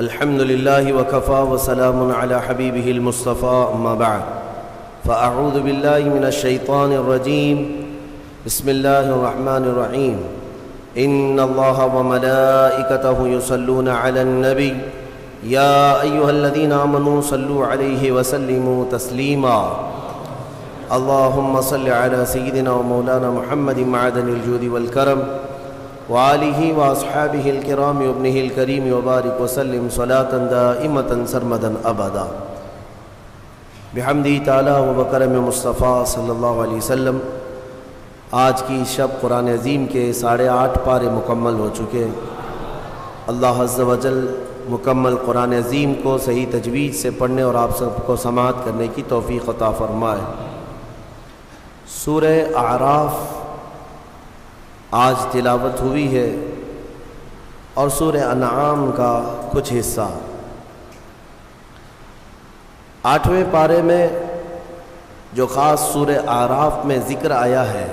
الحمد لله وكفى وسلام على حبيبه المصطفى أما بعد فأعوذ بالله من الشيطان الرجيم بسم الله الرحمن الرحيم إن الله وملائكته يصلون على النبي يا أيها الذين آمنوا صلوا عليه وسلموا تسليما اللهم صل على سيدنا ومولانا محمد معدن الجود والكرم وآلہ واصحابہ الکرام وابنہ الکریم وبارک وسلم صلاۃ دائمۃ سرمدا ابدا بحمدہ تعالی وبکرم مصطفیٰ صلی اللہ علیہ وسلم۔ آج کی شب قرآن عظیم کے 8.5 پارے مکمل ہو چکے۔ اللہ عز و جل مکمل قرآن عظیم کو صحیح تجوید سے پڑھنے اور آپ سب کو سماعت کرنے کی توفیق عطا فرمائے۔ سورہ اعراف آج تلاوت ہوئی ہے اور سورہ انعام کا کچھ حصہ۔ 8ویں پارے میں جو خاص سورہ اعراف میں ذکر آیا ہے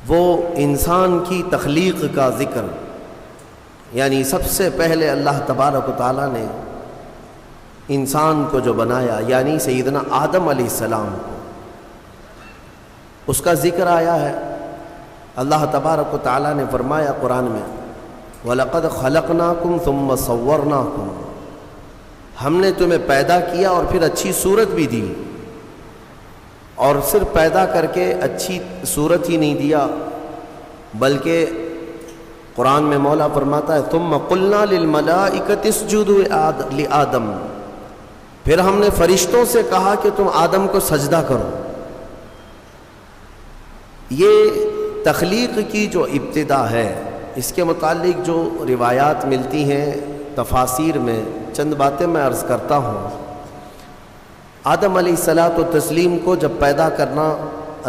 وہ انسان کی تخلیق کا ذکر، یعنی سب سے پہلے اللہ تبارک و تعالیٰ نے انسان کو جو بنایا، یعنی سیدنا آدم علیہ السلام کو، اس کا ذکر آیا ہے۔ اللہ تبارک و تعالیٰ نے فرمایا قرآن میں وَلَقَدْ خَلَقْنَاكُمْ ثُمَّ صَوَّرْنَاكُمْ، ہم نے تمہیں پیدا کیا اور پھر اچھی صورت بھی دی، اور صرف پیدا کر کے اچھی صورت ہی نہیں دیا بلکہ قرآن میں مولا فرماتا ہے ثُمَّ قُلْنَا لِلْمَلَائِكَةِ اسْجُدُوا لِآدَمَ، پھر ہم نے فرشتوں سے کہا کہ تم آدم کو سجدہ کرو۔ یہ تخلیق کی جو ابتدا ہے، اس کے متعلق جو روایات ملتی ہیں تفاسیر میں، چند باتیں میں عرض کرتا ہوں۔ آدم علیہ الصلاۃ والتسلیم کو جب پیدا کرنا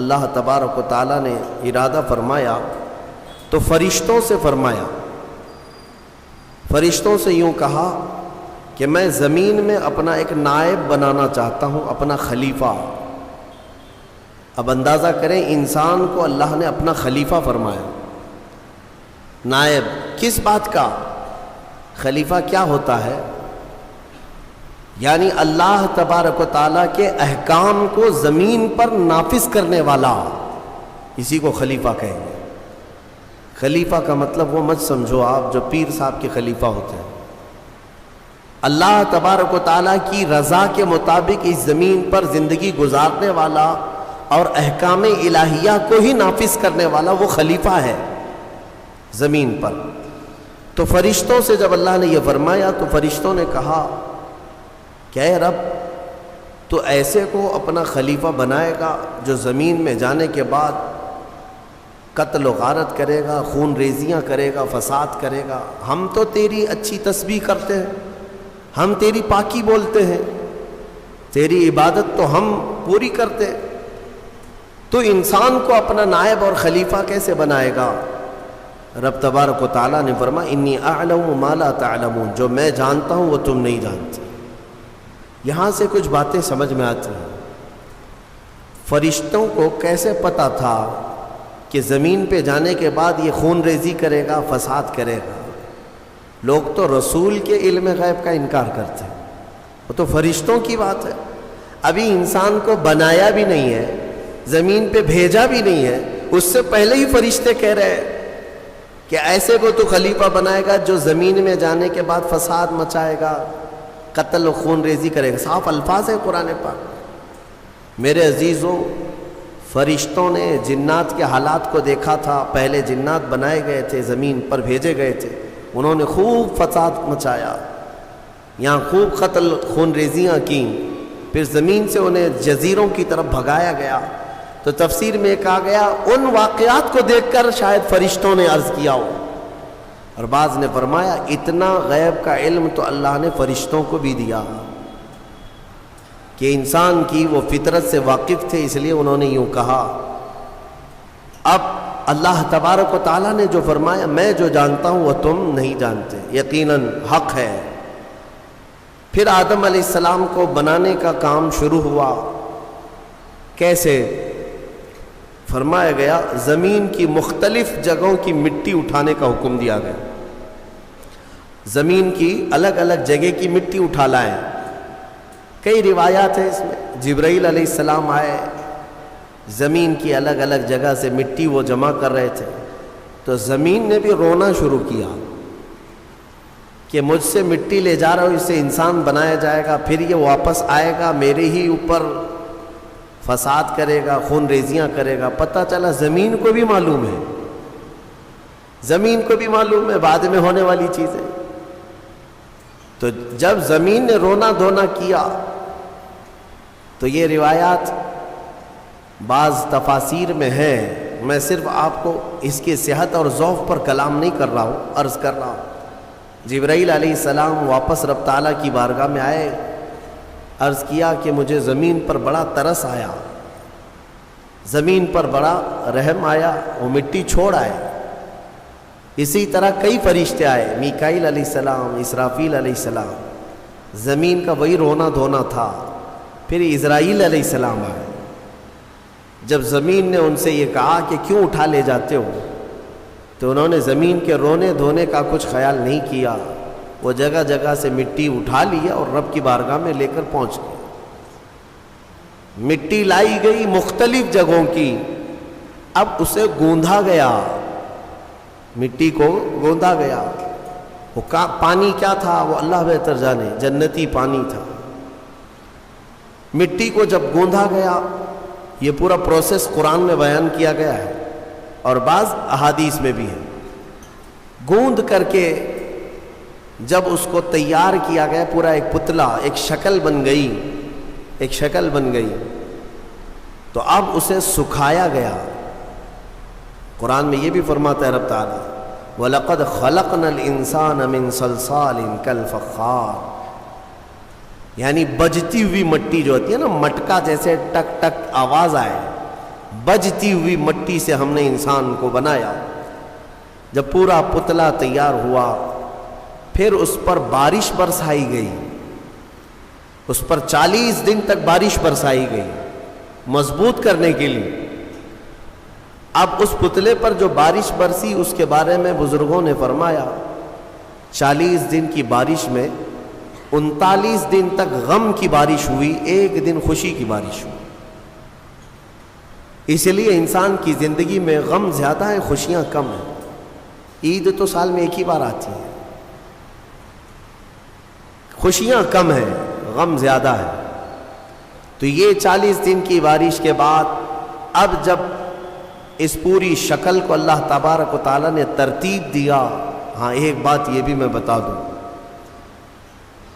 اللہ تبارک و تعالیٰ نے ارادہ فرمایا تو فرشتوں سے فرمایا، فرشتوں سے یوں کہا کہ میں زمین میں اپنا ایک نائب بنانا چاہتا ہوں، اپنا خلیفہ۔ اب اندازہ کریں انسان کو اللہ نے اپنا خلیفہ فرمایا۔ نائب کس بات کا؟ خلیفہ کیا ہوتا ہے؟ یعنی اللہ تبارک و تعالیٰ کے احکام کو زمین پر نافذ کرنے والا، اسی کو خلیفہ کہیں گے۔ خلیفہ کا مطلب وہ مت سمجھو آپ جو پیر صاحب کے خلیفہ ہوتے ہیں۔ اللہ تبارک و تعالیٰ کی رضا کے مطابق اس زمین پر زندگی گزارنے والا اور احکام الہیہ کو ہی نافذ کرنے والا وہ خلیفہ ہے زمین پر۔ تو فرشتوں سے جب اللہ نے یہ فرمایا تو فرشتوں نے کہا کہ اے رب، تو ایسے کو اپنا خلیفہ بنائے گا جو زمین میں جانے کے بعد قتل و غارت کرے گا، خون ریزیاں کرے گا، فساد کرے گا؟ ہم تو تیری اچھی تسبیح کرتے ہیں، ہم تیری پاکی بولتے ہیں، تیری عبادت تو ہم پوری کرتے، تو انسان کو اپنا نائب اور خلیفہ کیسے بنائے گا؟ رب تبارک و تعالیٰ نے فرمایا انی اعلم ما لا تعلمون، جو میں جانتا ہوں وہ تم نہیں جانتے۔ یہاں سے کچھ باتیں سمجھ میں آتی ہیں۔ فرشتوں کو کیسے پتہ تھا کہ زمین پہ جانے کے بعد یہ خون ریزی کرے گا، فساد کرے گا؟ لوگ تو رسول کے علم غیب کا انکار کرتے ہیں، وہ تو فرشتوں کی بات ہے۔ ابھی انسان کو بنایا بھی نہیں ہے، زمین پہ بھیجا بھی نہیں ہے، اس سے پہلے ہی فرشتے کہہ رہے ہیں کہ ایسے کو تو خلیفہ بنائے گا جو زمین میں جانے کے بعد فساد مچائے گا، قتل و خون ریزی کرے گا۔ صاف الفاظ ہے قرآن پاک۔ میرے عزیزوں، فرشتوں نے جنات کے حالات کو دیکھا تھا۔ پہلے جنات بنائے گئے تھے، زمین پر بھیجے گئے تھے، انہوں نے خوب فساد مچایا، یہاں خوب قتل خون ریزیاں کیں، پھر زمین سے انہیں جزیروں کی طرف بھگایا گیا۔ تو تفسیر میں کہا گیا ان واقعات کو دیکھ کر شاید فرشتوں نے عرض کیا ہو، اور بعض نے فرمایا اتنا غیب کا علم تو اللہ نے فرشتوں کو بھی دیا کہ انسان کی وہ فطرت سے واقف تھے، اس لیے انہوں نے یوں کہا۔ اب اللہ تبارک و تعالیٰ نے جو فرمایا میں جو جانتا ہوں وہ تم نہیں جانتے، یقیناً حق ہے۔ پھر آدم علیہ السلام کو بنانے کا کام شروع ہوا۔ کیسے؟ فرمایا گیا زمین کی مختلف جگہوں کی مٹی اٹھانے کا حکم دیا گیا۔ زمین کی الگ الگ جگہ کی مٹی اٹھا لائیں. کئی روایات ہیں اس میں. جبرائیل علیہ السلام آئے, زمین کی الگ الگ جگہ سے مٹی وہ جمع کر رہے تھے, تو زمین نے بھی رونا شروع کیا کہ مجھ سے مٹی لے جا رہا ہوں, اس سے انسان بنایا جائے گا, پھر یہ واپس آئے گا میرے ہی اوپر فساد کرے گا, خون ریزیاں کرے گا. پتہ چلا زمین کو بھی معلوم ہے, زمین کو بھی معلوم ہے بعد میں ہونے والی چیزیں. تو جب زمین نے رونا دھونا کیا تو یہ روایات بعض تفاسیر میں ہے. میں صرف آپ کو اس کی صحت اور ضعف پر کلام نہیں کر رہا ہوں, عرض کر رہا ہوں. جبرائیل علیہ السلام واپس رب تعالیٰ کی بارگاہ میں آئے, عرض کیا کہ مجھے زمین پر بڑا ترس آیا, زمین پر بڑا رحم آیا, وہ مٹی چھوڑ آئے. اسی طرح کئی فرشتے آئے, میکائیل علیہ السلام, اسرافیل علیہ السلام. زمین کا وہی رونا دھونا تھا. پھر اسرائیل علیہ السلام آئے. جب زمین نے ان سے یہ کہا کہ کیوں اٹھا لے جاتے ہو, تو انہوں نے زمین کے رونے دھونے کا کچھ خیال نہیں کیا, وہ جگہ جگہ سے مٹی اٹھا لیا اور رب کی بارگاہ میں لے کر پہنچ گئے. مٹی لائی گئی مختلف جگہوں کی, اب اسے گوندھا گیا, مٹی کو گوندھا گیا. وہ پانی کیا تھا وہ اللہ بہتر جانے, جنتی پانی تھا. مٹی کو جب گوندھا گیا, یہ پورا پروسیس قرآن میں بیان کیا گیا ہے اور بعض احادیث میں بھی ہے. گوندھ کر کے جب اس کو تیار کیا گیا, پورا ایک پتلا, ایک شکل بن گئی, ایک شکل بن گئی, تو اب اسے سکھایا گیا. قرآن میں یہ بھی فرماتا ہے رب تعالیٰ, وَلَقَدْ خَلَقْنَا الْإِنسَانَ مِنْ صَلْصَالٍ كَالْفَخَّارِ, یعنی بجتی ہوئی مٹی جو ہوتی ہے نا, مٹکا جیسے ٹک ٹک آواز آئے, بجتی ہوئی مٹی سے ہم نے انسان کو بنایا. جب پورا پتلا تیار ہوا, پھر اس پر بارش برسائی گئی, اس پر 40 دن تک بارش برسائی گئی مضبوط کرنے کے لیے. اب اس پتلے پر جو بارش برسی اس کے بارے میں بزرگوں نے فرمایا 40 دن کی بارش میں 39 دن تک غم کی بارش ہوئی, ایک دن خوشی کی بارش ہوئی. اس لیے انسان کی زندگی میں غم زیادہ ہے, خوشیاں کم ہیں. عید تو سال میں ایک ہی بار آتی ہے, خوشیاں کم ہیں, غم زیادہ ہے. تو یہ 40 دن کی بارش کے بعد اب جب اس پوری شکل کو اللہ تبارک و تعالیٰ نے ترتیب دیا. ہاں ایک بات یہ بھی میں بتا دوں,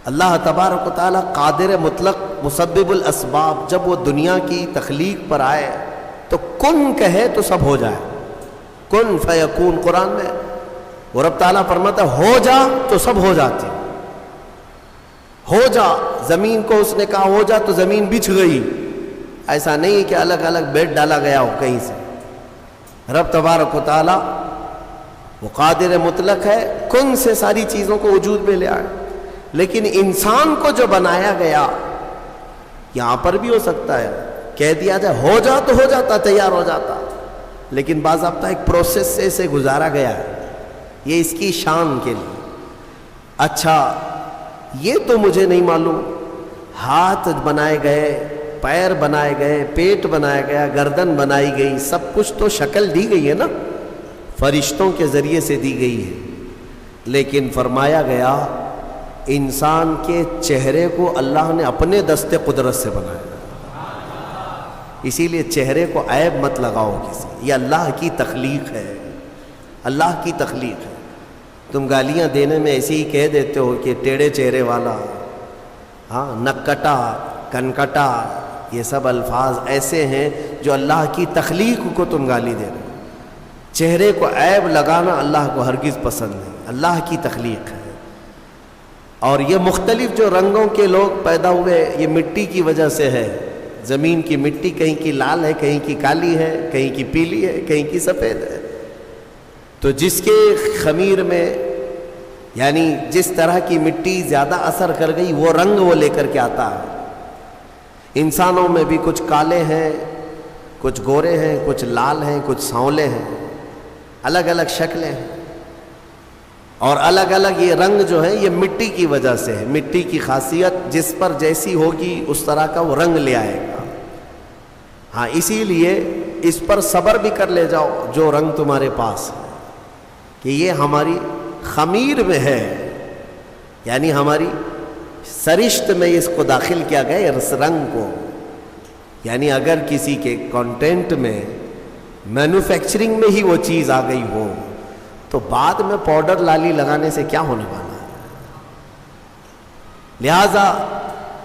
اللہ تبارک و تعالیٰ قادر مطلق مسبب الاسباب, جب وہ دنیا کی تخلیق پر آئے تو کن کہے تو سب ہو جائے, کن فیکون. قرآن میں وہ رب تعالیٰ فرماتا ہے ہو جا تو سب ہو جاتی, ہو جا. زمین کو اس نے کہا ہو جا تو زمین بچھ گئی. ایسا نہیں کہ الگ الگ بیڈ ڈالا گیا ہو کہیں سے. رب تبارک و تعالیٰ وہ قادر مطلق ہے, کن سے ساری چیزوں کو وجود میں لے آئے. لیکن انسان کو جو بنایا گیا, یہاں پر بھی ہو سکتا ہے کہہ دیا جائے ہو جا تو ہو جاتا, تیار ہو جاتا, لیکن باضابطہ ایک پروسیس سے اسے گزارا گیا ہے, یہ اس کی شان کے لیے. اچھا یہ تو مجھے نہیں معلوم, ہاتھ بنائے گئے, پیر بنائے گئے, پیٹ بنایا گیا, گردن بنائی گئی, سب کچھ تو شکل دی گئی ہے نا, فرشتوں کے ذریعے سے دی گئی ہے. لیکن فرمایا گیا انسان کے چہرے کو اللہ نے اپنے دست قدرت سے بنایا. اسی لیے چہرے کو عیب مت لگاؤ کسی, یہ اللہ کی تخلیق ہے, اللہ کی تخلیق ہے. تم گالیاں دینے میں ایسے ہی کہہ دیتے ہو کہ ٹیڑھے چہرے والا, ہاں نکٹا, کنکٹا, یہ سب الفاظ ایسے ہیں جو اللہ کی تخلیق کو تم گالی دے رہے ہو. چہرے کو عیب لگانا اللہ کو ہرگز پسند نہیں, اللہ کی تخلیق ہے. اور یہ مختلف جو رنگوں کے لوگ پیدا ہوئے یہ مٹی کی وجہ سے ہے. زمین کی مٹی کہیں کی لال ہے, کہیں کی کالی ہے, کہیں کی پیلی ہے, کہیں کی سفید ہے. تو جس کے خمیر میں یعنی جس طرح کی مٹی زیادہ اثر کر گئی وہ رنگ وہ لے کر کے آتا ہے. انسانوں میں بھی کچھ کالے ہیں, کچھ گورے ہیں, کچھ لال ہیں, کچھ سانولے ہیں, الگ الگ شکلیں ہیں. اور الگ الگ یہ رنگ جو ہے یہ مٹی کی وجہ سے ہے، مٹی کی خاصیت جس پر جیسی ہوگی اس طرح کا وہ رنگ لے آئے گا۔ ہاں اسی لیے اس پر صبر بھی کر لے جاؤ جو رنگ تمہارے پاس ہے، کہ یہ ہماری خمیر میں ہے، یعنی ہماری سرشت میں اس کو داخل کیا گیا اس رنگ کو۔ یعنی اگر کسی کے کانٹینٹ میں مینوفیکچرنگ میں ہی وہ چیز آ گئی ہو تو بعد میں پاؤڈر لالی لگانے سے کیا ہونے والا ہے؟ لہذا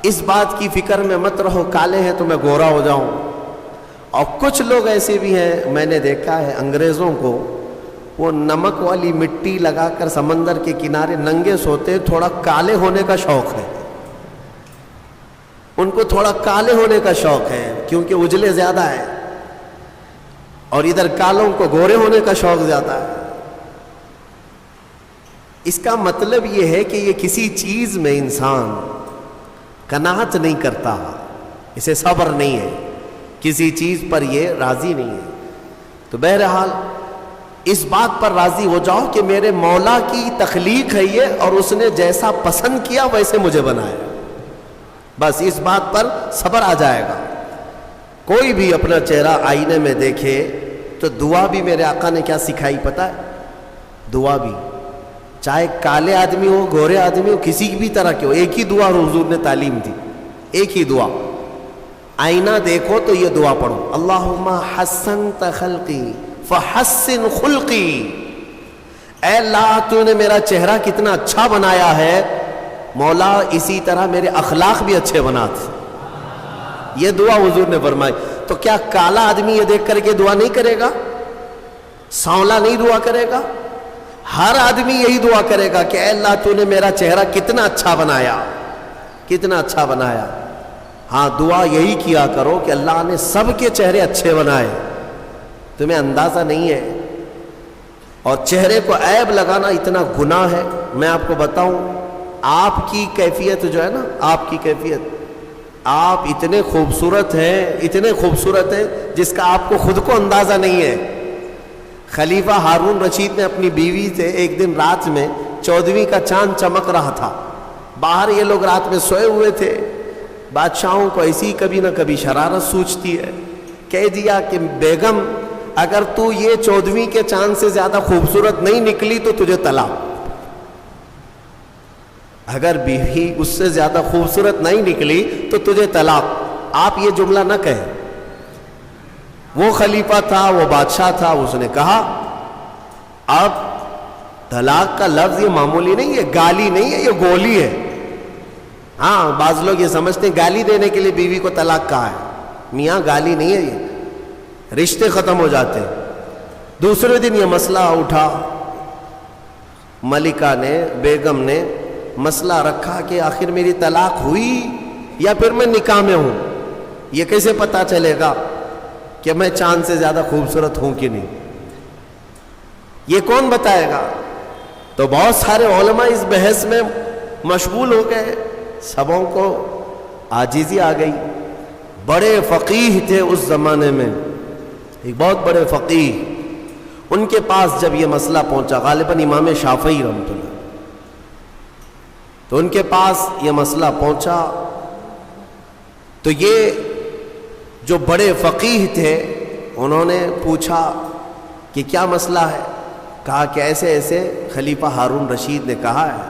اس بات کی فکر میں مت رہو کالے ہیں تو میں گورا ہو جاؤں۔ اور کچھ لوگ ایسے بھی ہیں، میں نے دیکھا ہے انگریزوں کو، وہ نمک والی مٹی لگا کر سمندر کے کنارے ننگے سوتے، تھوڑا کالے ہونے کا شوق ہے ان کو، تھوڑا کالے ہونے کا شوق ہے کیونکہ اجلے زیادہ ہے، اور ادھر کالوں کو گورے ہونے کا شوق زیادہ ہے۔ اس کا مطلب یہ ہے کہ یہ کسی چیز میں انسان قناعت نہیں کرتا، اسے صبر نہیں ہے، کسی چیز پر یہ راضی نہیں ہے۔ تو بہرحال اس بات پر راضی ہو جاؤ کہ میرے مولا کی تخلیق ہے یہ، اور اس نے جیسا پسند کیا ویسے مجھے بنایا، بس اس بات پر صبر آ جائے گا۔ کوئی بھی اپنا چہرہ آئینے میں دیکھے تو دعا بھی میرے آقا نے کیا سکھائی پتہ ہے؟ دعا بھی چاہے کالے آدمی ہو گورے آدمی ہو کسی بھی طرح کے ہو، ایک ہی دعا حضور نے تعلیم دی، ایک ہی دعا۔ آئینہ دیکھو تو یہ دعا پڑھو، اللہم حسنت خلقی فحسن خلقی، اے اللہ تو نے میرا چہرہ کتنا اچھا بنایا ہے، مولا اسی طرح میرے اخلاق بھی اچھے بنا دے۔ یہ دعا حضور نے فرمائی۔ تو کیا کالا آدمی یہ دیکھ کر کے دعا نہیں کرے گا؟ سانولا نہیں دعا کرے گا؟ ہر آدمی یہی دعا کرے گا کہ اے اللہ تو نے میرا چہرہ کتنا اچھا بنایا، کتنا اچھا بنایا۔ ہاں دعا یہی کیا کرو کہ اللہ نے سب کے چہرے اچھے بنائے، تمہیں اندازہ نہیں ہے۔ اور چہرے کو عیب لگانا اتنا گناہ ہے۔ میں آپ کو بتاؤں، آپ کی کیفیت جو ہے نا، آپ کی کیفیت، آپ اتنے خوبصورت ہیں، اتنے خوبصورت ہیں جس کا آپ کو خود کو اندازہ نہیں ہے۔ خلیفہ ہارون رشید نے اپنی بیوی سے ایک دن رات میں 14ویں کا چاند چمک رہا تھا، باہر یہ لوگ رات میں سوئے ہوئے تھے، بادشاہوں کو ایسی کبھی نہ کبھی شرارت سوچتی ہے، کہہ دیا کہ بیگم اگر تو یہ 14ویں کے چاند سے زیادہ خوبصورت نہیں نکلی تو تجھے طلاق۔ اگر بیوی اس سے زیادہ خوبصورت نہیں نکلی تو تجھے طلاق۔ آپ یہ جملہ نہ کہیں۔ وہ خلیفہ تھا، وہ بادشاہ تھا، اس نے کہا اب طلاق کا لفظ یہ معمولی نہیں ہے، گالی نہیں ہے، یہ گولی ہے۔ ہاں بعض لوگ یہ سمجھتے ہیں گالی دینے کے لیے بیوی کو طلاق کہا ہے، میاں گالی نہیں ہے، یہ رشتے ختم ہو جاتے ہیں۔ دوسرے دن یہ مسئلہ اٹھا، ملکہ نے، بیگم نے مسئلہ رکھا کہ آخر میری طلاق ہوئی یا پھر میں نکاح میں ہوں، یہ کیسے پتا چلے گا کہ میں چاند سے زیادہ خوبصورت ہوں کہ نہیں؟ یہ کون بتائے گا؟ تو بہت سارے علماء اس بحث میں مشغول ہو گئے، سبوں کو عاجزی آ گئی۔ بڑے فقیہ تھے اس زمانے میں، ایک بہت بڑے فقیہ، ان کے پاس جب یہ مسئلہ پہنچا، غالباً امام شافعی رحمۃ اللہ، تو ان کے پاس یہ مسئلہ پہنچا تو یہ جو بڑے فقیہ تھے انہوں نے پوچھا کہ کیا مسئلہ ہے؟ کہا کہ ایسے ایسے خلیفہ ہارون رشید نے کہا ہے۔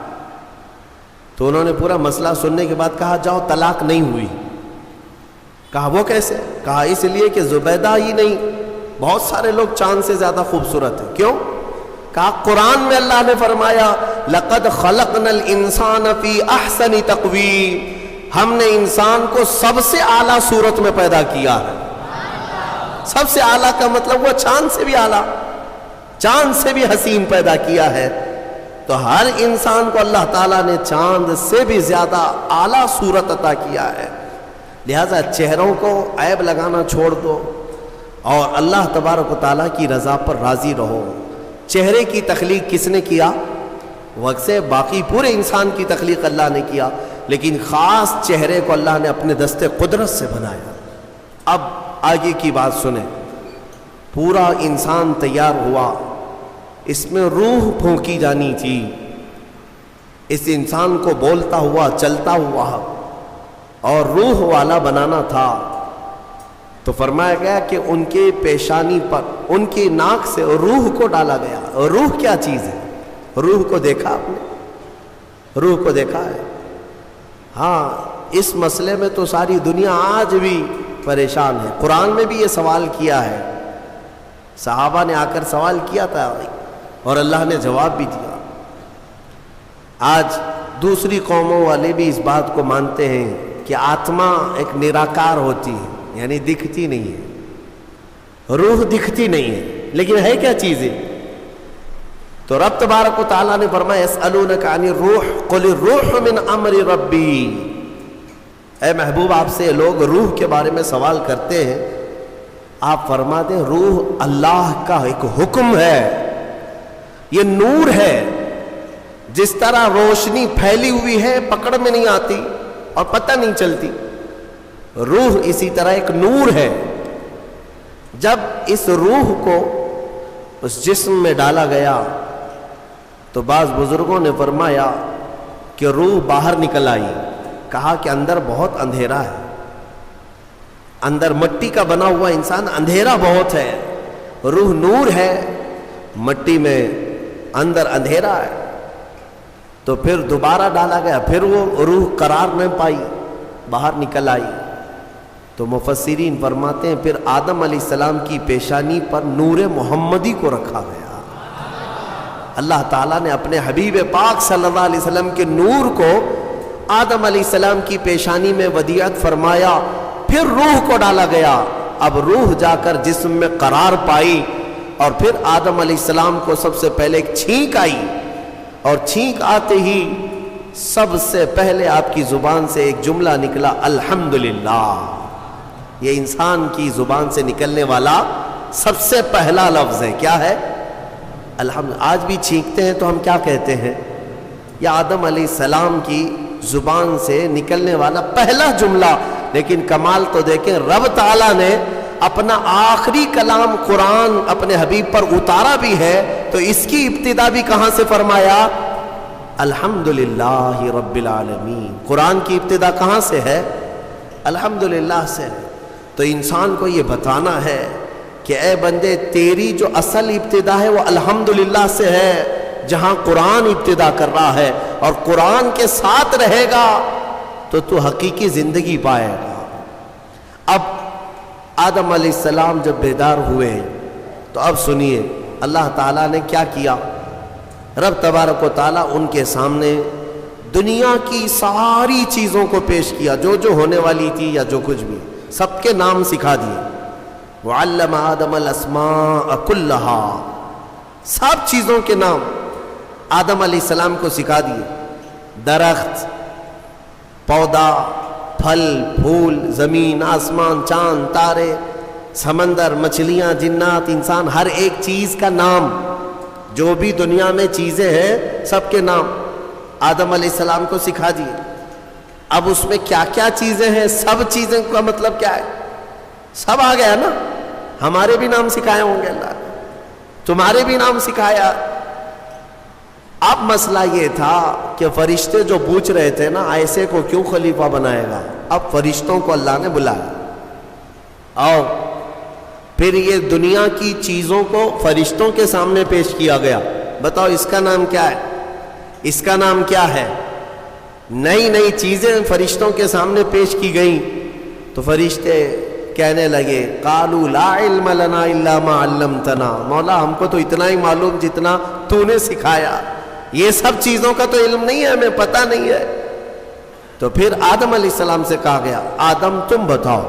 تو انہوں نے پورا مسئلہ سننے کے بعد کہا جاؤ طلاق نہیں ہوئی۔ کہا وہ کیسے؟ کہا اس لیے کہ زبیدہ ہی نہیں، بہت سارے لوگ چاند سے زیادہ خوبصورت ہیں۔ کیوں؟ کہا قرآن میں اللہ نے فرمایا لَقَدْ خَلَقْنَا الْإِنسَانَ فِي أَحْسَنِ تَقْوِيمٍ، ہم نے انسان کو سب سے اعلیٰ صورت میں پیدا کیا ہے۔ سب سے اعلیٰ کا مطلب وہ چاند سے بھی اعلیٰ، چاند سے بھی حسین پیدا کیا ہے۔ تو ہر انسان کو اللہ تعالیٰ نے چاند سے بھی زیادہ اعلیٰ صورت عطا کیا ہے۔ لہذا چہروں کو عیب لگانا چھوڑ دو اور اللہ تبارک و تعالیٰ کی رضا پر راضی رہو۔ چہرے کی تخلیق کس نے کیا؟ وقت سے باقی پورے انسان کی تخلیق اللہ نے کیا، لیکن خاص چہرے کو اللہ نے اپنے دستے قدرت سے بنایا۔ اب آگے کی بات سنیں۔ پورا انسان تیار ہوا، اس میں روح پھونکی جانی تھی، اس انسان کو بولتا ہوا چلتا ہوا اور روح والا بنانا تھا. تو فرمایا گیا کہ ان کے پیشانی پر ان کی ناک سے روح کو ڈالا گیا. روح کیا چیز ہے؟ روح کو دیکھا آپ نے؟ روح کو دیکھا ہے؟ ہاں، اس مسئلے میں تو ساری دنیا آج بھی پریشان ہے. قرآن میں بھی یہ سوال کیا ہے، صحابہ نے آ کر سوال کیا تھا اور اللہ نے جواب بھی دیا. آج دوسری قوموں والے بھی اس بات کو مانتے ہیں کہ آتما ایک نراکار ہوتی ہے، یعنی دکھتی نہیں ہے، روح دکھتی نہیں ہے، لیکن ہے کیا چیزیں؟ تو رب تبارک و تعالیٰ نے فرمایا یسألونک عن الروح قل الروح من امر ربی. اے محبوب، آپ سے لوگ روح کے بارے میں سوال کرتے ہیں، آپ فرما دیں روح اللہ کا ایک حکم ہے، یہ نور ہے. جس طرح روشنی پھیلی ہوئی ہے، پکڑ میں نہیں آتی اور پتہ نہیں چلتی، روح اسی طرح ایک نور ہے. جب اس روح کو اس جسم میں ڈالا گیا تو بعض بزرگوں نے فرمایا کہ روح باہر نکل آئی. کہا کہ اندر بہت اندھیرا ہے، اندر مٹی کا بنا ہوا انسان، اندھیرا بہت ہے. روح نور ہے، مٹی میں اندر اندھیرا ہے. تو پھر دوبارہ ڈالا گیا، پھر وہ روح قرار نہ پائی، باہر نکل آئی. تو مفسرین فرماتے ہیں پھر آدم علیہ السلام کی پیشانی پر نور محمدی کو رکھا گیا. اللہ تعالیٰ نے اپنے حبیب پاک صلی اللہ علیہ وسلم کے نور کو آدم علیہ السلام کی پیشانی میں ودیعت فرمایا، پھر روح کو ڈالا گیا. اب روح جا کر جسم میں قرار پائی اور پھر آدم علیہ السلام کو سب سے پہلے ایک چھینک آئی، اور چھینک آتے ہی سب سے پہلے آپ کی زبان سے ایک جملہ نکلا، الحمدللہ. یہ انسان کی زبان سے نکلنے والا سب سے پہلا لفظ ہے. کیا ہے؟ الحمد. آج بھی چھینکتے ہیں تو ہم کیا کہتے ہیں؟ یہ آدم علیہ السلام کی زبان سے نکلنے والا پہلا جملہ. لیکن کمال تو دیکھیں، رب تعالیٰ نے اپنا آخری کلام قرآن اپنے حبیب پر اتارا بھی ہے تو اس کی ابتدا بھی کہاں سے فرمایا؟ الحمدللہ رب العالمین. قرآن کی ابتدا کہاں سے ہے؟ الحمدللہ سے ہے. تو انسان کو یہ بتانا ہے کہ اے بندے، تیری جو اصل ابتدا ہے وہ الحمدللہ سے ہے، جہاں قرآن ابتدا کر رہا ہے، اور قرآن کے ساتھ رہے گا تو حقیقی زندگی پائے گا. اب آدم علیہ السلام جب بیدار ہوئے تو اب سنیے اللہ تعالیٰ نے کیا کیا. رب تبارک و تعالیٰ ان کے سامنے دنیا کی ساری چیزوں کو پیش کیا، جو جو ہونے والی تھی یا جو کچھ بھی، سب کے نام سکھا دیے. وعلم آدم الاسماء کلہا، سب چیزوں کے نام آدم علیہ السلام کو سکھا دیے. درخت، پودا، پھل پھول، زمین آسمان، چاند تارے، سمندر، مچھلیاں، جنات، انسان، ہر ایک چیز کا نام، جو بھی دنیا میں چیزیں ہیں سب کے نام آدم علیہ السلام کو سکھا دیے. اب اس میں کیا کیا چیزیں ہیں، سب چیزیں کا مطلب کیا ہے؟ سب آ گیا نا. ہمارے بھی نام سکھائے ہوں گے اللہ نے، تمہارے بھی نام سکھایا. اب مسئلہ یہ تھا کہ فرشتے جو پوچھ رہے تھے نا ایسے کو کیوں خلیفہ بنائے گا، اب فرشتوں کو اللہ نے بلایا. اور پھر یہ دنیا کی چیزوں کو فرشتوں کے سامنے پیش کیا گیا. بتاؤ اس کا نام کیا ہے، اس کا نام کیا ہے؟ نئی نئی چیزیں فرشتوں کے سامنے پیش کی گئیں تو فرشتے کہنے لگے قالوا لا علم لنا الا ما علمتنا، مولا ہم کو تو اتنا ہی معلوم جتنا تو نے سکھایا، یہ سب چیزوں کا تو علم نہیں ہے، ہمیں پتہ نہیں ہے. تو پھر آدم علیہ السلام سے کہا گیا آدم تم بتاؤ،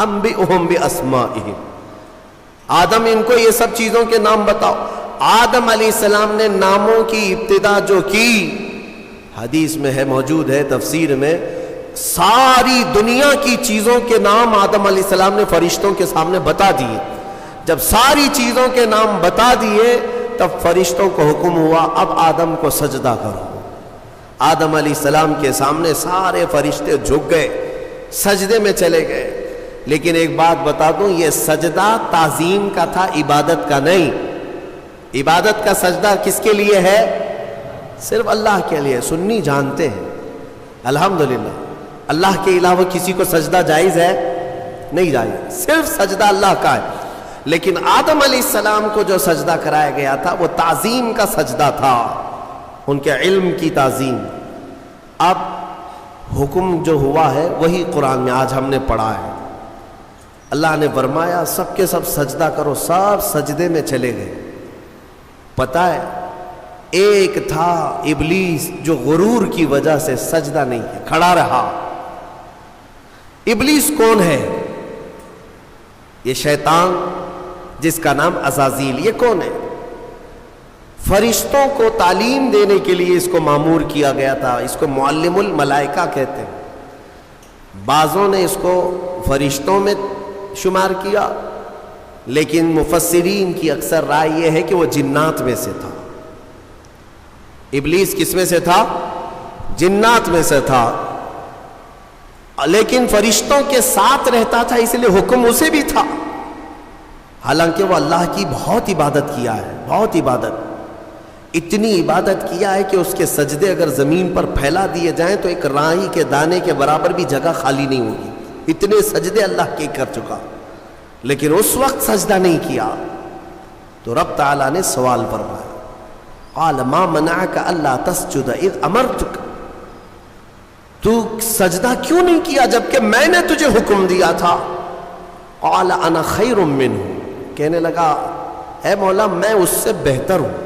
انبئہم باسمائہم، آدم ان کو یہ سب چیزوں کے نام بتاؤ. آدم علیہ السلام نے ناموں کی ابتدا جو کی، حدیث میں ہے، موجود ہے تفسیر میں، ساری دنیا کی چیزوں کے نام آدم علیہ السلام نے فرشتوں کے سامنے بتا دیے. جب ساری چیزوں کے نام بتا دیے تب فرشتوں کو حکم ہوا اب آدم کو سجدہ کرو. آدم علیہ السلام کے سامنے سارے فرشتے جھک گئے، سجدے میں چلے گئے. لیکن ایک بات بتا دوں، یہ سجدہ تعظیم کا تھا، عبادت کا نہیں. عبادت کا سجدہ کس کے لیے ہے؟ صرف اللہ کے لیے. سنی جانتے ہیں الحمدللہ اللہ کے علاوہ کسی کو سجدہ جائز ہے؟ نہیں جائز, صرف سجدہ اللہ کا ہے. لیکن آدم علیہ السلام کو جو سجدہ کرایا گیا تھا وہ تعظیم کا سجدہ تھا, ان کے علم کی تعظیم. اب حکم جو ہوا ہے وہی قرآن میں آج ہم نے پڑھا ہے. اللہ نے فرمایا سب کے سب سجدہ کرو, سب سجدے میں چلے گئے. پتہ ہے ایک تھا ابلیس جو غرور کی وجہ سے سجدہ نہیں کیا, کھڑا رہا. ابلیس کون ہے؟ یہ شیطان جس کا نام عزازیل. یہ کون ہے؟ فرشتوں کو تعلیم دینے کے لیے اس کو مامور کیا گیا تھا. اس کو معلم الملائکہ کہتے ہیں. بعضوں نے اس کو فرشتوں میں شمار کیا, لیکن مفسرین کی اکثر رائے یہ ہے کہ وہ جنات میں سے تھا. ابلیس کس میں سے تھا؟ جنات میں سے تھا. لیکن فرشتوں کے ساتھ رہتا تھا, اس لیے حکم اسے بھی تھا. حالانکہ وہ اللہ کی بہت عبادت کیا ہے, بہت عبادت. اتنی عبادت کیا ہے کہ اس کے سجدے اگر زمین پر پھیلا دیے جائیں تو ایک راہی کے دانے کے برابر بھی جگہ خالی نہیں ہوگی. اتنے سجدے اللہ کے کر چکا, لیکن اس وقت سجدہ نہیں کیا. تو رب تعالیٰ نے سوال فرمایا, قال ما منعک الا تسجد اذ امرتک, تو سجدہ کیوں نہیں کیا جبکہ میں نے تجھے حکم دیا تھا؟ قال انا خیر منہ, کہنے لگا اے مولا میں اس سے بہتر ہوں,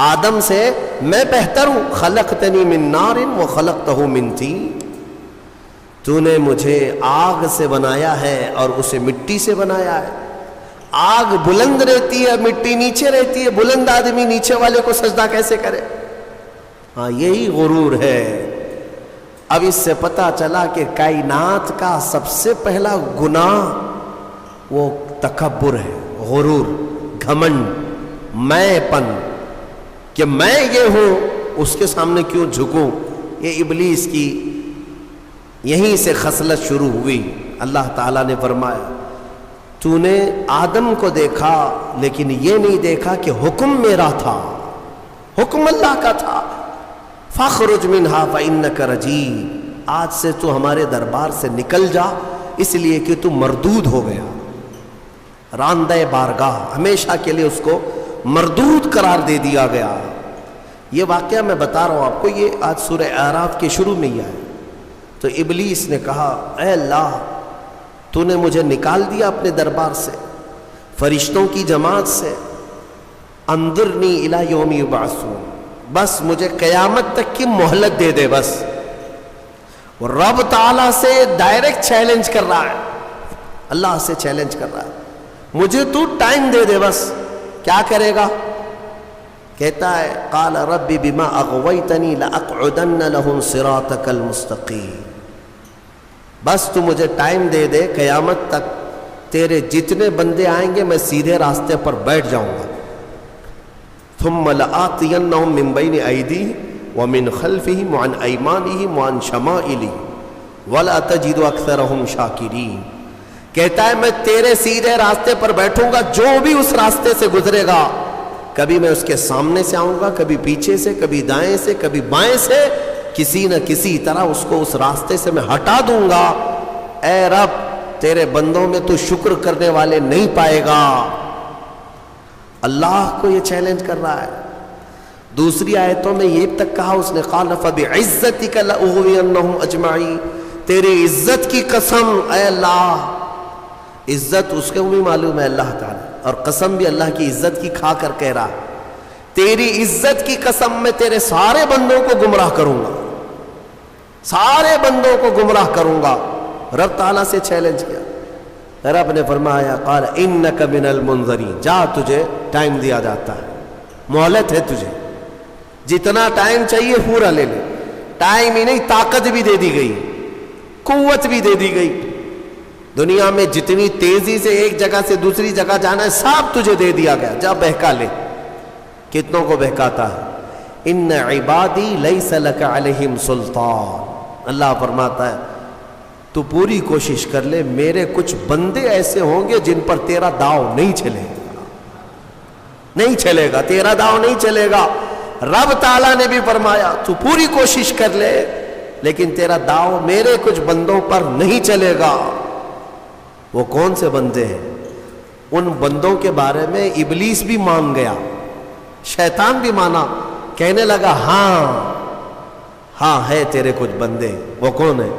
آدم سے میں بہتر ہوں. خلقتنی من نار وخلقتہ من طین, تو نے مجھے آگ سے بنایا ہے اور اسے مٹی سے بنایا ہے. آگ بلند رہتی ہے, مٹی نیچے رہتی ہے. بلند آدمی نیچے والے کو سجدہ کیسے کرے؟ ہاں یہی غرور ہے. اب اس سے پتہ چلا کہ کائنات کا سب سے پہلا گناہ وہ تکبر ہے, غرور, گھمنڈ, میں پن, کہ میں یہ ہوں اس کے سامنے کیوں جھکوں. یہ ابلیس کی یہیں سے خصلت شروع ہوئی. اللہ تعالیٰ نے فرمایا تو نے آدم کو دیکھا لیکن یہ نہیں دیکھا کہ حکم میرا تھا, حکم اللہ کا تھا. فاخرج منہا فإنک رجیم, آج سے تو ہمارے دربار سے نکل جا اس لیے کہ تو مردود ہو گیا. راندہ بارگاہ, ہمیشہ کے لیے اس کو مردود قرار دے دیا گیا. یہ واقعہ میں بتا رہا ہوں آپ کو, یہ آج سورہ اعراف کے شروع میں ہی آیا. تو ابلیس نے کہا اے اللہ تو نے مجھے نکال دیا اپنے دربار سے, فرشتوں کی جماعت سے, انظرنی الی یوم یبعثون, بس مجھے قیامت تک کی مہلت دے دے. بس وہ رب تعالیٰ سے ڈائریکٹ چیلنج کر رہا ہے, اللہ سے چیلنج کر رہا ہے, مجھے تو ٹائم دے دے. بس کیا کرے گا؟ کہتا ہے قال رب بما اغویتنی لاقعدن لهم صراطک المستقیم, بس تو مجھے ٹائم دے دے, قیامت تک تیرے جتنے بندے آئیں گے میں سیدھے راستے پر بیٹھ جاؤں گا. ثم لآتینہم من بین ایدیہم ومن خلفہم وعن ایمانہم وعن شمائلہم ولا تجد اکثرہم شاکرین. کہتا ہے میں تیرے سیدھے راستے پر بیٹھوں گا, جو بھی اس راستے سے گزرے گا کبھی میں اس کے سامنے سے آؤں گا, کبھی پیچھے سے, کبھی دائیں سے, کبھی بائیں سے, کسی نہ کسی طرح اس کو اس راستے سے میں ہٹا دوں گا. اے رب تیرے بندوں میں تو شکر کرنے والے نہیں پائے گا. اللہ کو یہ چیلنج کر رہا ہے. دوسری آیتوں میں یہ تک کہا اس نے قال فبعزتک لاغوینہم اجمعین, تیری عزت کی قسم اے اللہ. عزت اس کو بھی معلوم ہے اللہ تعالی, اور قسم بھی اللہ کی عزت کی کھا کر کہہ رہا تیری عزت کی قسم میں تیرے سارے بندوں کو گمراہ کروں گا, سارے بندوں کو گمراہ کروں گا. رب تعالیٰ سے چیلنج کیا. رب نے فرمایا قال انک من المنظرین, جا تجھے ٹائم دیا جاتا ہے, مہلت ہے تجھے, جتنا ٹائم چاہیے پورا لے لے. ٹائم ہی نہیں طاقت بھی دے دی گئی, قوت بھی دے دی گئی. دنیا میں جتنی تیزی سے ایک جگہ سے دوسری جگہ جانا ہے سب تجھے دے دیا گیا, جا بہکا لے. کتنوں کو بہکاتا ہے؟ ان عبادی لیس لک علیہم سلطان. اللہ فرماتا ہے تو پوری کوشش کر لے, میرے کچھ بندے ایسے ہوں گے جن پر تیرا داؤ نہیں چلے گا, نہیں چلے گا، تیرا داؤ نہیں چلے گا۔ رب تعالیٰ نے بھی فرمایا تو پوری کوشش کر لے لیکن تیرا داؤ میرے کچھ بندوں پر نہیں چلے گا۔ وہ کون سے بندے ہیں؟ ان بندوں کے بارے میں ابلیس بھی مان گیا، شیطان بھی مانا، کہنے لگا ہاں ہے تیرے کچھ بندے۔ وہ کون ہے؟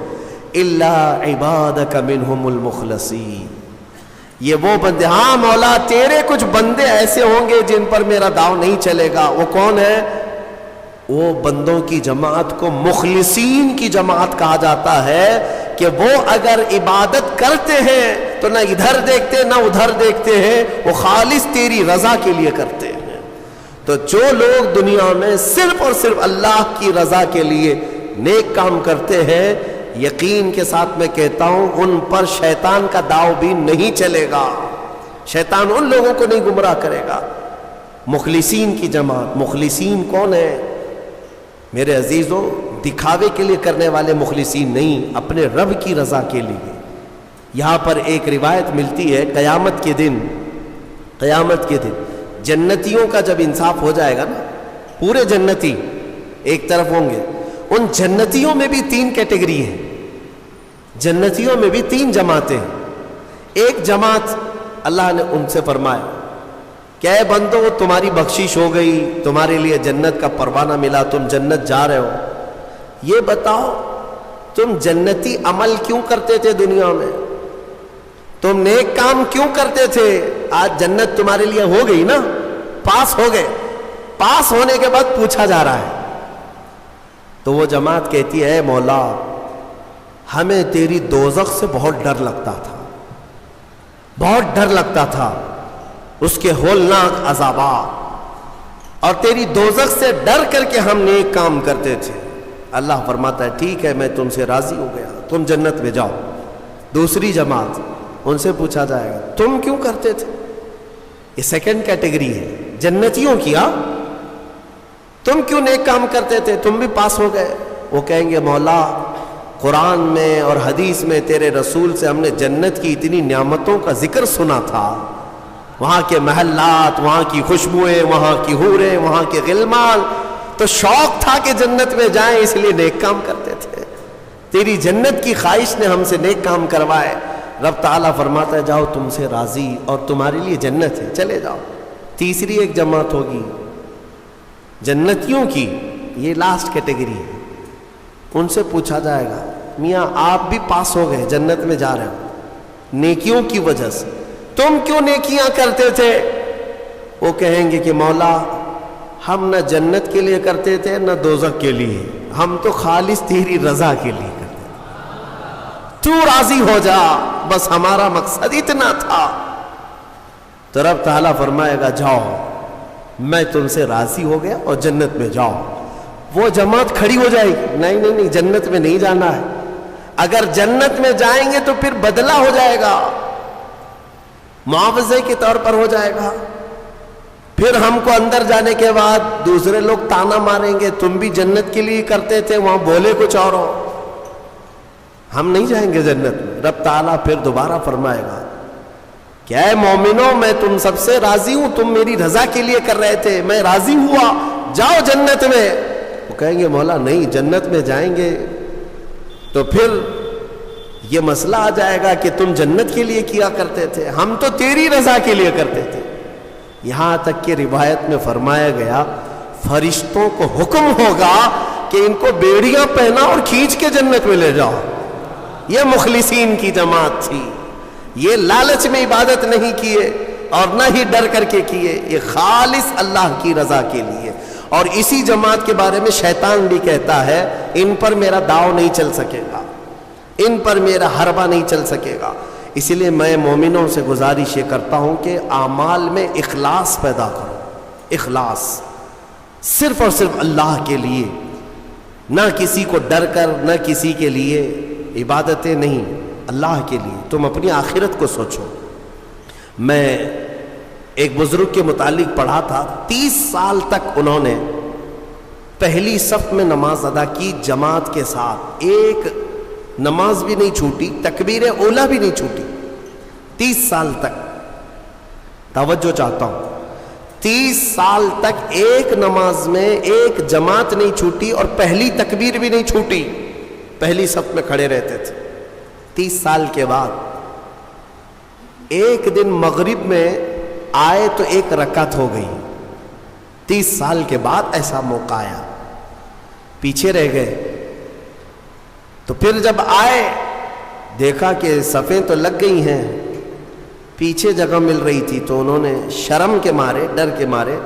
الا عبادک منہم المخلصین، یہ وہ بندے، ہاں مولا تیرے کچھ بندے ایسے ہوں گے جن پر میرا داؤ نہیں چلے گا۔ وہ کون ہے؟ وہ بندوں کی جماعت کو مخلصین کی جماعت کہا جاتا ہے کہ وہ اگر عبادت کرتے ہیں تو نہ ادھر دیکھتے نہ ادھر دیکھتے ہیں، وہ خالص تیری رضا کے لیے کرتے ہیں۔ تو جو لوگ دنیا میں صرف اور صرف اللہ کی رضا کے لیے نیک کام کرتے ہیں، یقین کے ساتھ میں کہتا ہوں ان پر شیطان کا داؤ بھی نہیں چلے گا، شیطان ان لوگوں کو نہیں گمراہ کرے گا۔ مخلصین کی جماعت، مخلصین کون ہے میرے عزیزوں؟ دکھاوے کے لیے کرنے والے مخلصین نہیں، اپنے رب کی رضا کے لیے۔ یہاں پر ایک روایت ملتی ہے قیامت کے دن جنتیوں کا جب انصاف ہو جائے گا نا، پورے جنتی ایک طرف ہوں گے، ان جنتیوں میں بھی 3 کیٹیگری ہیں، جنتیوں میں بھی 3 جماعتیں ہیں۔ ایک جماعت اللہ نے ان سے فرمایا کہ اے بندو تمہاری بخشش ہو گئی، تمہارے لیے جنت کا پروانہ ملا، تم جنت جا رہے ہو، یہ بتاؤ تم جنتی عمل کیوں کرتے تھے دنیا میں؟ تم نیک کام کیوں کرتے تھے؟ آج جنت تمہارے لیے ہو گئی نا، پاس ہو گئے، پاس ہونے کے بعد پوچھا جا رہا ہے۔ تو وہ جماعت کہتی ہے اے مولا ہمیں تیری دوزخ سے بہت ڈر لگتا تھا، بہت ڈر لگتا تھا، اس کے ہولناک عذابات، اور تیری دوزخ سے ڈر کر کے ہم نیک کام کرتے تھے۔ اللہ فرماتا ہے ٹھیک ہے میں تم سے راضی ہو گیا، تم جنت میں جاؤ۔ دوسری جماعت، ان سے پوچھا جائے گا تم کیوں کرتے تھے؟ یہ سیکنڈ کیٹیگری ہے جنتیوں کی، تم کیوں نیک کام کرتے تھے؟ تم بھی پاس ہو گئے۔ وہ کہیں گے مولا قرآن میں اور حدیث میں تیرے رسول سے ہم نے جنت کی اتنی نعمتوں کا ذکر سنا تھا، وہاں کے محلات، وہاں کی خوشبوئیں، وہاں کی حوریں، وہاں کے غلمان، تو شوق تھا کہ جنت میں جائیں، اس لیے نیک کام کرتے تھے، تیری جنت کی خواہش نے ہم سے نیک کام کروائے۔ رب تعالیٰ فرماتا ہے جاؤ تم سے راضی اور تمہارے لیے جنت ہے، چلے جاؤ۔ تیسری ایک جماعت ہوگی جنتیوں کی، یہ لاسٹ کیٹیگری ہے، ان سے پوچھا جائے گا میاں آپ بھی پاس ہو گئے، جنت میں جا رہے ہو نیکیوں کی وجہ سے، تم کیوں نیکیاں کرتے تھے؟ وہ کہیں گے کہ مولا ہم نہ جنت کے لیے کرتے تھے نہ دوزخ کے لیے، ہم تو خالص تیری رضا کے لیے کرتے تھے، تو راضی ہو جا، بس ہمارا مقصد اتنا تھا۔ تو رب تعالیٰ فرمائے گا جاؤ میں تم سے راضی ہو گیا اور جنت میں جاؤ۔ وہ جماعت کھڑی ہو جائے گی، نہیں جنت میں نہیں جانا ہے، اگر جنت میں جائیں گے تو پھر بدلہ ہو جائے گا، معاوضے کے طور پر ہو جائے گا، پھر ہم کو اندر جانے کے بعد دوسرے لوگ تانا ماریں گے تم بھی جنت کے لیے کرتے تھے، وہاں بولے کچھ اور ہو، ہم نہیں جائیں گے جنت میں۔ رب تعالیٰ پھر دوبارہ فرمائے گا کہ اے مومنوں میں تم سب سے راضی ہوں، تم میری رضا کے لیے کر رہے تھے، میں راضی ہوا، جاؤ جنت میں۔ وہ کہیں گے مولا نہیں، جنت میں جائیں گے تو پھر یہ مسئلہ آ جائے گا کہ تم جنت کے لیے کیا کرتے تھے، ہم تو تیری رضا کے لیے کرتے تھے۔ یہاں تک کہ روایت میں فرمایا گیا فرشتوں کو حکم ہوگا کہ ان کو بیڑیاں پہنا اور کھینچ کے جنت میں لے جاؤ۔ یہ مخلصین کی جماعت تھی، یہ لالچ میں عبادت نہیں کیے اور نہ ہی ڈر کر کے کیے، یہ خالص اللہ کی رضا کے لیے۔ اور اسی جماعت کے بارے میں شیطان بھی کہتا ہے ان پر میرا داؤ نہیں چل سکے گا، ان پر میرا حربہ نہیں چل سکے گا۔ اسی لیے میں مومنوں سے گزارش یہ کرتا ہوں کہ اعمال میں اخلاص پیدا کرو، اخلاص صرف اور صرف اللہ کے لیے، نہ کسی کو ڈر کر، نہ کسی کے لیے، عبادتیں نہیں، اللہ کے لیے۔ تم اپنی آخرت کو سوچو۔ میں ایک بزرگ کے متعلق پڑھا تھا، 30 سال تک انہوں نے پہلی صف میں نماز ادا کی جماعت کے ساتھ، ایک نماز بھی نہیں چھوٹی، تکبیر اولیٰ بھی نہیں چھوٹی، 30 سال تک۔ توجہ چاہتا ہوں، 30 سال تک ایک نماز میں ایک جماعت نہیں چھوٹی اور پہلی تکبیر بھی نہیں چھوٹی، پہلی صف میں کھڑے رہتے تھے۔ 30 سال کے بعد ایک دن مغرب میں آئے تو ایک رکعت ہو گئی۔ 30 سال کے بعد ایسا موقع آیا، پیچھے رہ گئے۔ تو پھر جب آئے دیکھا کہ صفیں تو لگ گئی ہیں، پیچھے جگہ مل رہی تھی، تو انہوں نے شرم کے مارے، ڈر کے مارے،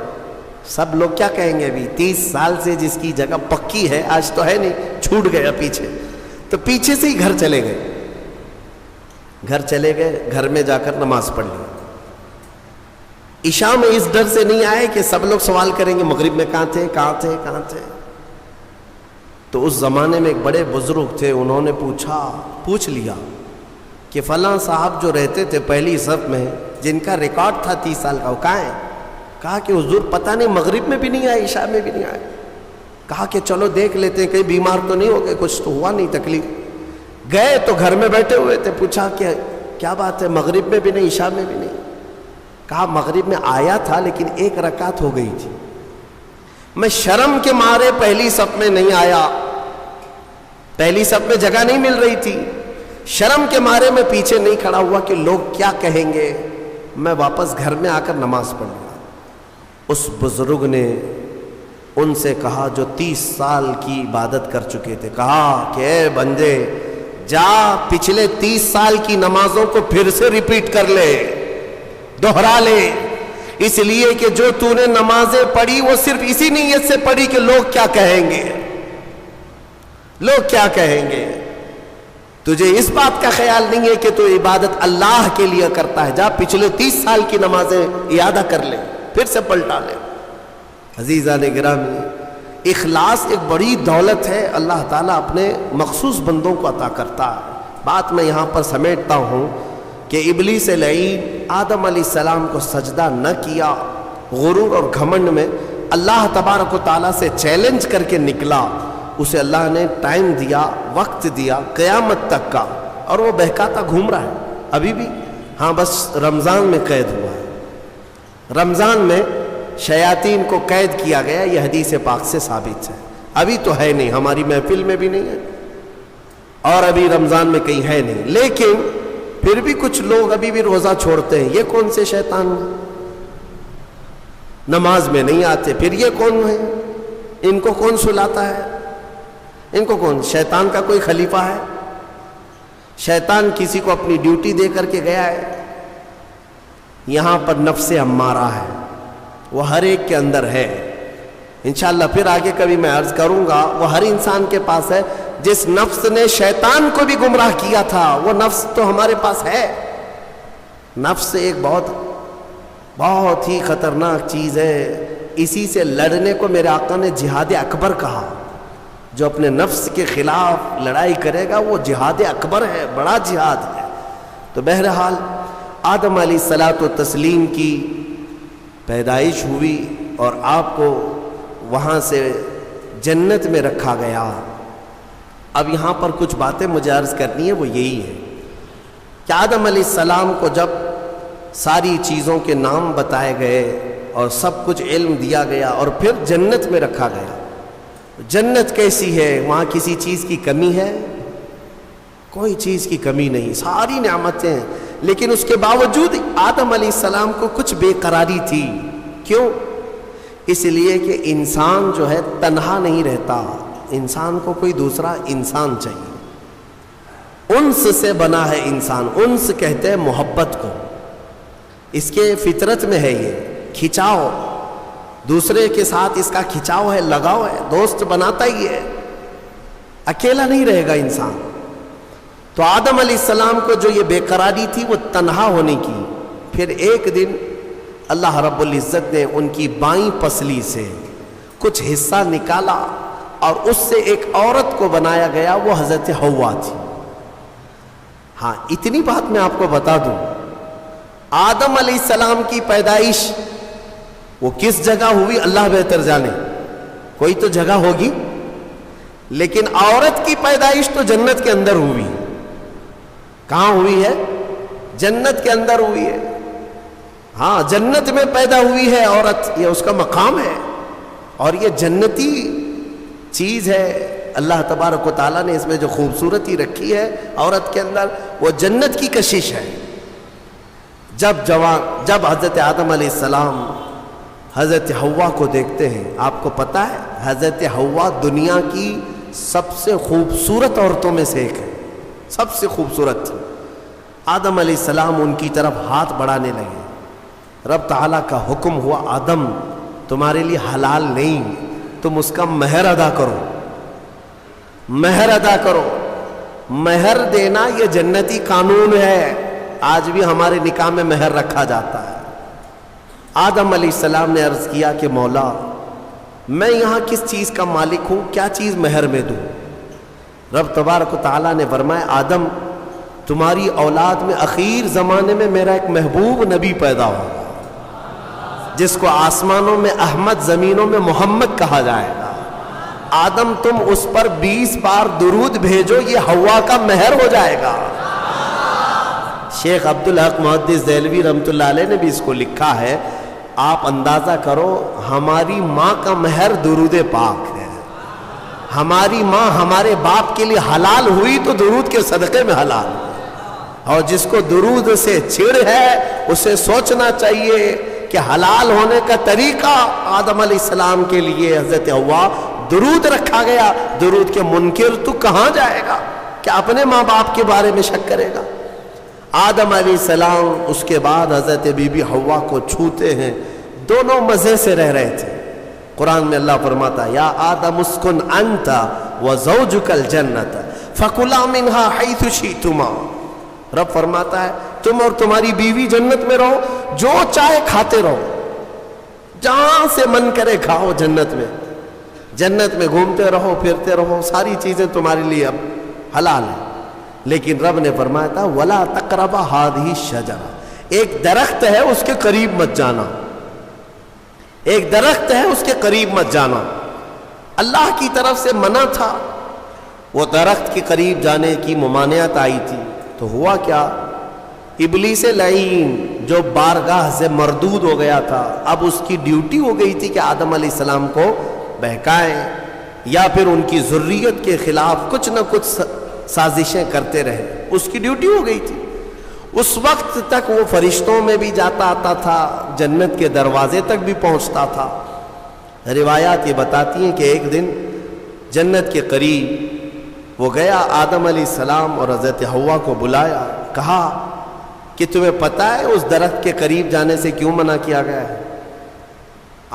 سب لوگ کیا کہیں گے ابھی 30 سال سے جس کی جگہ پکی ہے آج تو ہے نہیں، چھوٹ گیا پیچھے، تو پیچھے سے ہی گھر چلے گئے۔ گھر میں جا کر نماز پڑھ لی۔ عشاء میں اس ڈر سے نہیں آئے کہ سب لوگ سوال کریں گے مغرب میں کہاں تھے۔ تو اس زمانے میں ایک بڑے بزرگ تھے، انہوں نے پوچھ لیا کہ فلاں صاحب جو رہتے تھے پہلی صف میں، جن کا ریکارڈ تھا 30 سال کا، وہ کہاں ہے؟ کہا کہ حضور پتہ نہیں، مغرب میں بھی نہیں آئے، عشاء میں بھی نہیں آئے۔ کہا کہ چلو دیکھ لیتے ہیں، کہیں بیمار تو نہیں ہو گئے، کچھ تو ہوا نہیں تکلیف۔ گئے تو گھر میں بیٹھے ہوئے تھے، پوچھا کہ کیا بات ہے، مغرب میں بھی نہیں، عشاء میں بھی نہیں؟ کہا مغرب میں آیا تھا لیکن ایک رکعت ہو گئی تھی، میں شرم کے مارے پہلی صف میں نہیں آیا، پہلی صف میں جگہ نہیں مل رہی تھی، شرم کے مارے میں پیچھے نہیں کھڑا ہوا کہ لوگ کیا کہیں گے، میں واپس گھر میں آ کر نماز پڑھ لیا۔ اس بزرگ نے ان سے کہا جو 30 سال کی عبادت کر چکے تھے، کہا کہ اے بندے جا پچھلے 30 سال کی نمازوں کو پھر سے ریپیٹ کر لے، دوہرا لے، اس لیے کہ جو تو نے نمازیں پڑھی وہ صرف اسی نیت سے پڑھی کہ لوگ کیا کہیں گے، لوگ کیا کہیں گے۔ تجھے اس بات کا خیال نہیں ہے کہ تو عبادت اللہ کے لیے کرتا ہے، جا پچھلے 30 سال کی نمازیں اعادہ کر لے، پھر سے پلٹا لے۔ عزیزان گرامی، اخلاص ایک بڑی دولت ہے، اللہ تعالیٰ اپنے مخصوص بندوں کو عطا کرتا ہے۔ بات میں یہاں پر سمیٹتا ہوں کہ ابلیس لعین آدم علیہ السلام کو سجدہ نہ کیا، غرور اور گھمنڈ میں اللہ تبارک و تعالیٰ سے چیلنج کر کے نکلا، اسے اللہ نے ٹائم دیا، وقت دیا قیامت تک کا، اور وہ بہکاتا گھوم رہا ہے ابھی بھی۔ ہاں بس رمضان میں قید ہوا ہے، رمضان میں شیاطین کو قید کیا گیا، یہ حدیث پاک سے ثابت ہے۔ ابھی تو ہے نہیں، ہماری محفل میں بھی نہیں ہے اور ابھی رمضان میں کہیں ہے نہیں، لیکن پھر بھی کچھ لوگ ابھی بھی روزہ چھوڑتے ہیں۔ یہ کون سے شیطان ہیں؟ نماز میں نہیں آتے، پھر یہ کون ہے؟ ان کو کون سلاتا ہے؟ ان کو کون؟ شیطان کا کوئی خلیفہ ہے؟ شیطان کسی کو اپنی ڈیوٹی دے کر کے گیا ہے؟ یہاں پر نفس امارہ ہے، وہ ہر ایک کے اندر ہے۔ انشاءاللہ پھر آگے کبھی میں عرض کروں گا، وہ ہر انسان کے پاس ہے۔ جس نفس نے شیطان کو بھی گمراہ کیا تھا وہ نفس تو ہمارے پاس ہے۔ نفس ایک بہت ہی خطرناک چیز ہے، اسی سے لڑنے کو میرے آقا نے جہاد اکبر کہا۔ جو اپنے نفس کے خلاف لڑائی کرے گا وہ جہاد اکبر ہے، بڑا جہاد ہے۔ تو بہرحال آدم علیہ الصلاۃ والتسلیم کی پیدائش ہوئی اور آپ کو وہاں سے جنت میں رکھا گیا۔ اب یہاں پر کچھ باتیں مجھے عرض کرنی ہے، وہ یہی ہے کہ آدم علیہ السلام کو جب ساری چیزوں کے نام بتائے گئے اور سب کچھ علم دیا گیا اور پھر جنت میں رکھا گیا، جنت کیسی ہے؟ وہاں کسی چیز کی کمی ہے؟ کوئی چیز کی کمی نہیں، ساری نعمتیں ہیں، لیکن اس کے باوجود آدم علیہ السلام کو کچھ بے قراری تھی۔ کیوں؟ اس لیے کہ انسان جو ہے تنہا نہیں رہتا، انسان کو کوئی دوسرا انسان چاہیے۔ انس سے بنا ہے انسان، انس کہتے ہیں محبت کو، اس کے فطرت میں ہے، یہ کھچاؤ، دوسرے کے ساتھ اس کا کھچاؤ ہے، لگاؤ ہے، دوست بناتا ہی ہے، اکیلا نہیں رہے گا انسان۔ تو آدم علیہ السلام کو جو یہ بے قراری تھی وہ تنہا ہونے کی، پھر ایک دن اللہ رب العزت نے ان کی بائیں پسلی سے کچھ حصہ نکالا اور اس سے ایک عورت کو بنایا گیا، وہ حضرت حوا تھی۔ ہاں اتنی بات میں آپ کو بتا دوں، آدم علیہ السلام کی پیدائش وہ کس جگہ ہوئی اللہ بہتر جانے، کوئی تو جگہ ہوگی، لیکن عورت کی پیدائش تو جنت کے اندر ہوئی۔ کہاں ہوئی ہے؟ جنت کے اندر ہوئی ہے۔ ہاں جنت میں پیدا ہوئی ہے عورت، یہ اس کا مقام ہے، اور یہ جنتی چیز ہے۔ اللہ تبارک و تعالیٰ نے اس میں جو خوبصورتی رکھی ہے عورت کے اندر، وہ جنت کی کشش ہے۔ جب حضرت آدم علیہ السلام حضرت حوا کو دیکھتے ہیں، آپ کو پتہ ہے حضرت حوا دنیا کی سب سے خوبصورت عورتوں میں سے ایک ہے، سب سے خوبصورت تھی۔ آدم علیہ السلام ان کی طرف ہاتھ بڑھانے لگے، رب تعالیٰ کا حکم ہوا، آدم تمہارے لیے حلال نہیں، تم اس کا مہر ادا کرو، مہر ادا کرو۔ مہر دینا یہ جنتی قانون ہے، آج بھی ہمارے نکاح میں مہر رکھا جاتا ہے۔ آدم علیہ السلام نے عرض کیا کہ مولا میں یہاں کس چیز کا مالک ہوں، کیا چیز مہر میں دوں؟ رب تبارک و تعالیٰ نے فرمایا آدم تمہاری اولاد میں اخیر زمانے میں میرا ایک محبوب نبی پیدا ہوگا، جس کو آسمانوں میں احمد، زمینوں میں محمد کہا جائے گا۔ آدم تم اس پر 20 بار درود بھیجو، یہ حوا کا مہر ہو جائے گا۔ شیخ عبدالحق محدث دہلوی رحمۃ اللہ علیہ نے بھی اس کو لکھا ہے، آپ اندازہ کرو ہماری ماں کا مہر درود پاک ہے۔ ہماری ماں ہمارے باپ کے لیے حلال ہوئی تو درود کے صدقے میں حلال ہوئی، اور جس کو درود سے چھڑ ہے اسے سوچنا چاہیے کہ حلال ہونے کا طریقہ آدم علیہ السلام کے لیے حضرت حوا درود رکھا گیا۔ درود کے منکر تو کہاں جائے گا کہ اپنے ماں باپ کے بارے میں شک کرے گا؟ آدم علیہ السلام اس کے بعد حضرت بی بی حوا کو چھوتے ہیں، دونوں مزے سے رہ رہے تھے۔ قرآن میں اللہ فرماتا ہے یا آدم اسکن انت وزوجک الجنت فکلا منہا حیث شئتما۔ رب فرماتا ہے تم اور تمہاری بیوی جنت میں رہو، جو چاہے کھاتے رہو، جہاں سے من کرے کھاؤ، جنت میں جنت میں گھومتے رہو، پھرتے رہو، ساری چیزیں تمہارے لیے اب حلال ہیں۔ لیکن رب نے فرمایا تھا وَلَا تَقْرَبَ هَذِهِ الشَّجَرَةَ، ایک درخت ہے اس کے قریب مت جانا، ایک درخت ہے اس کے قریب مت جانا۔ اللہ کی طرف سے منع تھا، وہ درخت کے قریب جانے کی ممانعت آئی تھی، تو ہوا کیا؟ ابلیس لعین جو بارگاہ سے مردود ہو گیا تھا، اب اس کی ڈیوٹی ہو گئی تھی کہ آدم علیہ السلام کو بہکائیں یا پھر ان کی ذریت کے خلاف کچھ نہ کچھ سازشیں کرتے رہے، اس کی ڈیوٹی ہو گئی تھی۔ اس وقت تک وہ فرشتوں میں بھی جاتا آتا تھا، جنت کے دروازے تک بھی پہنچتا تھا۔ روایات یہ بتاتی ہیں کہ ایک دن جنت کے قریب وہ گیا، آدم علیہ السلام اور حضرت حوا کو بلایا، کہا کہ تمہیں پتہ ہے اس درخت کے قریب جانے سے کیوں منع کیا گیا ہے؟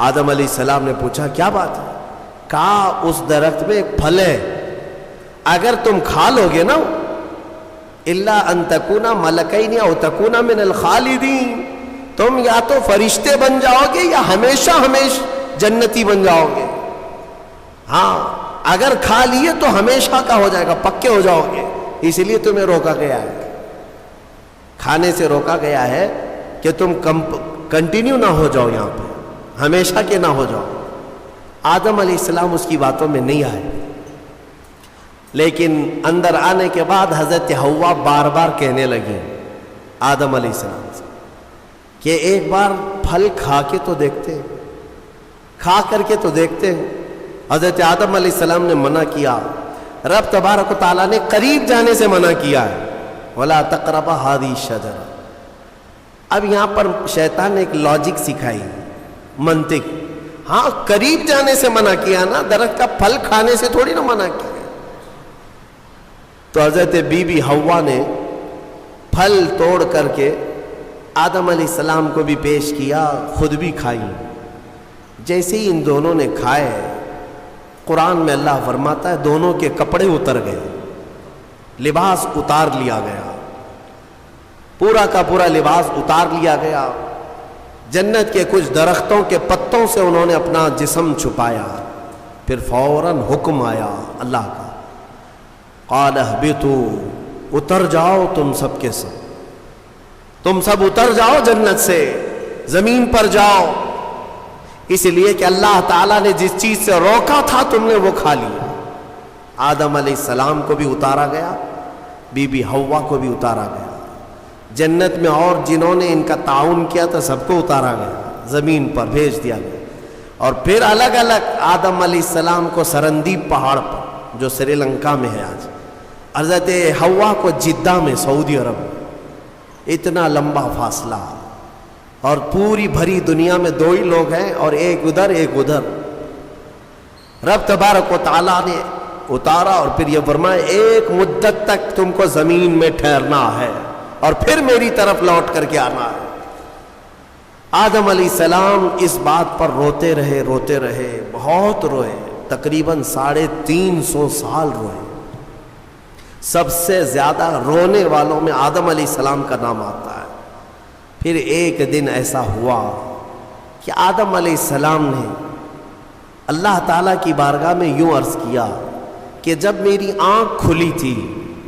آدم علیہ السلام نے پوچھا کیا بات ہے؟ کہا اس درخت میں ایک پھل ہے، اگر تم کھا لو گے نا الا ان تکونا ملکین او تکونا من الخالدین، تم یا تو فرشتے بن جاؤ گے یا ہمیشہ جنتی بن جاؤ گے۔ ہاں اگر کھا لیے تو ہمیشہ کا ہو جائے گا، پکے ہو جاؤ گے، اس لیے تمہیں روکا گیا ہے، کھانے سے روکا گیا ہے کہ تم کنٹینیو نہ ہو جاؤ، یہاں پہ ہمیشہ کے نہ ہو جاؤ۔ آدم علیہ السلام اس کی باتوں میں نہیں آئے، لیکن اندر آنے کے بعد حضرت حوا بار بار کہنے لگی آدم علیہ السلام سے کہ ایک بار پھل کھا کے تو دیکھتے ہیں، کھا کر کے تو دیکھتے ہیں۔ حضرت آدم علیہ السلام نے منع کیا، رب تبارک و تعالیٰ نے قریب جانے سے منع کیا ہے، وَلَا تَقْرَبَ هَذِهِ الشَّجَرَةَ۔ اب یہاں پر شیطان نے ایک لاجک سکھائی، منطق، ہاں قریب جانے سے منع کیا نا، درخت کا پھل کھانے سے تھوڑی نہ منع کیا۔ تو حضرت بی بی حوا نے پھل توڑ کر کے آدم علیہ السلام کو بھی پیش کیا، خود بھی کھائی۔ جیسے ہی ان دونوں نے کھائے، قرآن میں اللہ فرماتا ہے دونوں کے کپڑے اتر گئے، لباس اتار لیا گیا، پورا کا پورا لباس اتار لیا گیا۔ جنت کے کچھ درختوں کے پتوں سے انہوں نے اپنا جسم چھپایا، پھر فوراً حکم آیا اللہ کا، قال اہبطوا، اتر جاؤ تم سب کے سب، تم سب اتر جاؤ جنت سے، زمین پر جاؤ، اس لیے کہ اللہ تعالیٰ نے جس چیز سے روکا تھا تم نے وہ کھا لیا۔ آدم علیہ السلام کو بھی اتارا گیا، بی بی حوا کو بھی اتارا گیا۔ جنت میں اور جنہوں نے ان کا تعاون کیا تھا سب کو اتارا گیا، زمین پر بھیج دیا گیا، اور پھر الگ الگ آدم علیہ السلام کو سرندیپ پہاڑ پر جو سری لنکا میں ہے آج، حضرت حوا کو جدہ میں سعودی عرب میں، اتنا لمبا فاصلہ، اور پوری بھری دنیا میں دو ہی لوگ ہیں اور ایک ادھر ایک ادھر، رب تبارک و تعالیٰ نے اتارا اور پھر یہ فرمایا ایک مدت تک تم کو زمین میں ٹھہرنا ہے اور پھر میری طرف لوٹ کر کے آنا ہے۔ آدم علیہ السلام اس بات پر روتے رہے، بہت روئے، تقریباً 350 سال روئے۔ سب سے زیادہ رونے والوں میں آدم علیہ السلام کا نام آتا ہے۔ پھر ایک دن ایسا ہوا کہ آدم علیہ السلام نے اللہ تعالیٰ کی بارگاہ میں یوں عرض کیا کہ جب میری آنکھ کھلی تھی،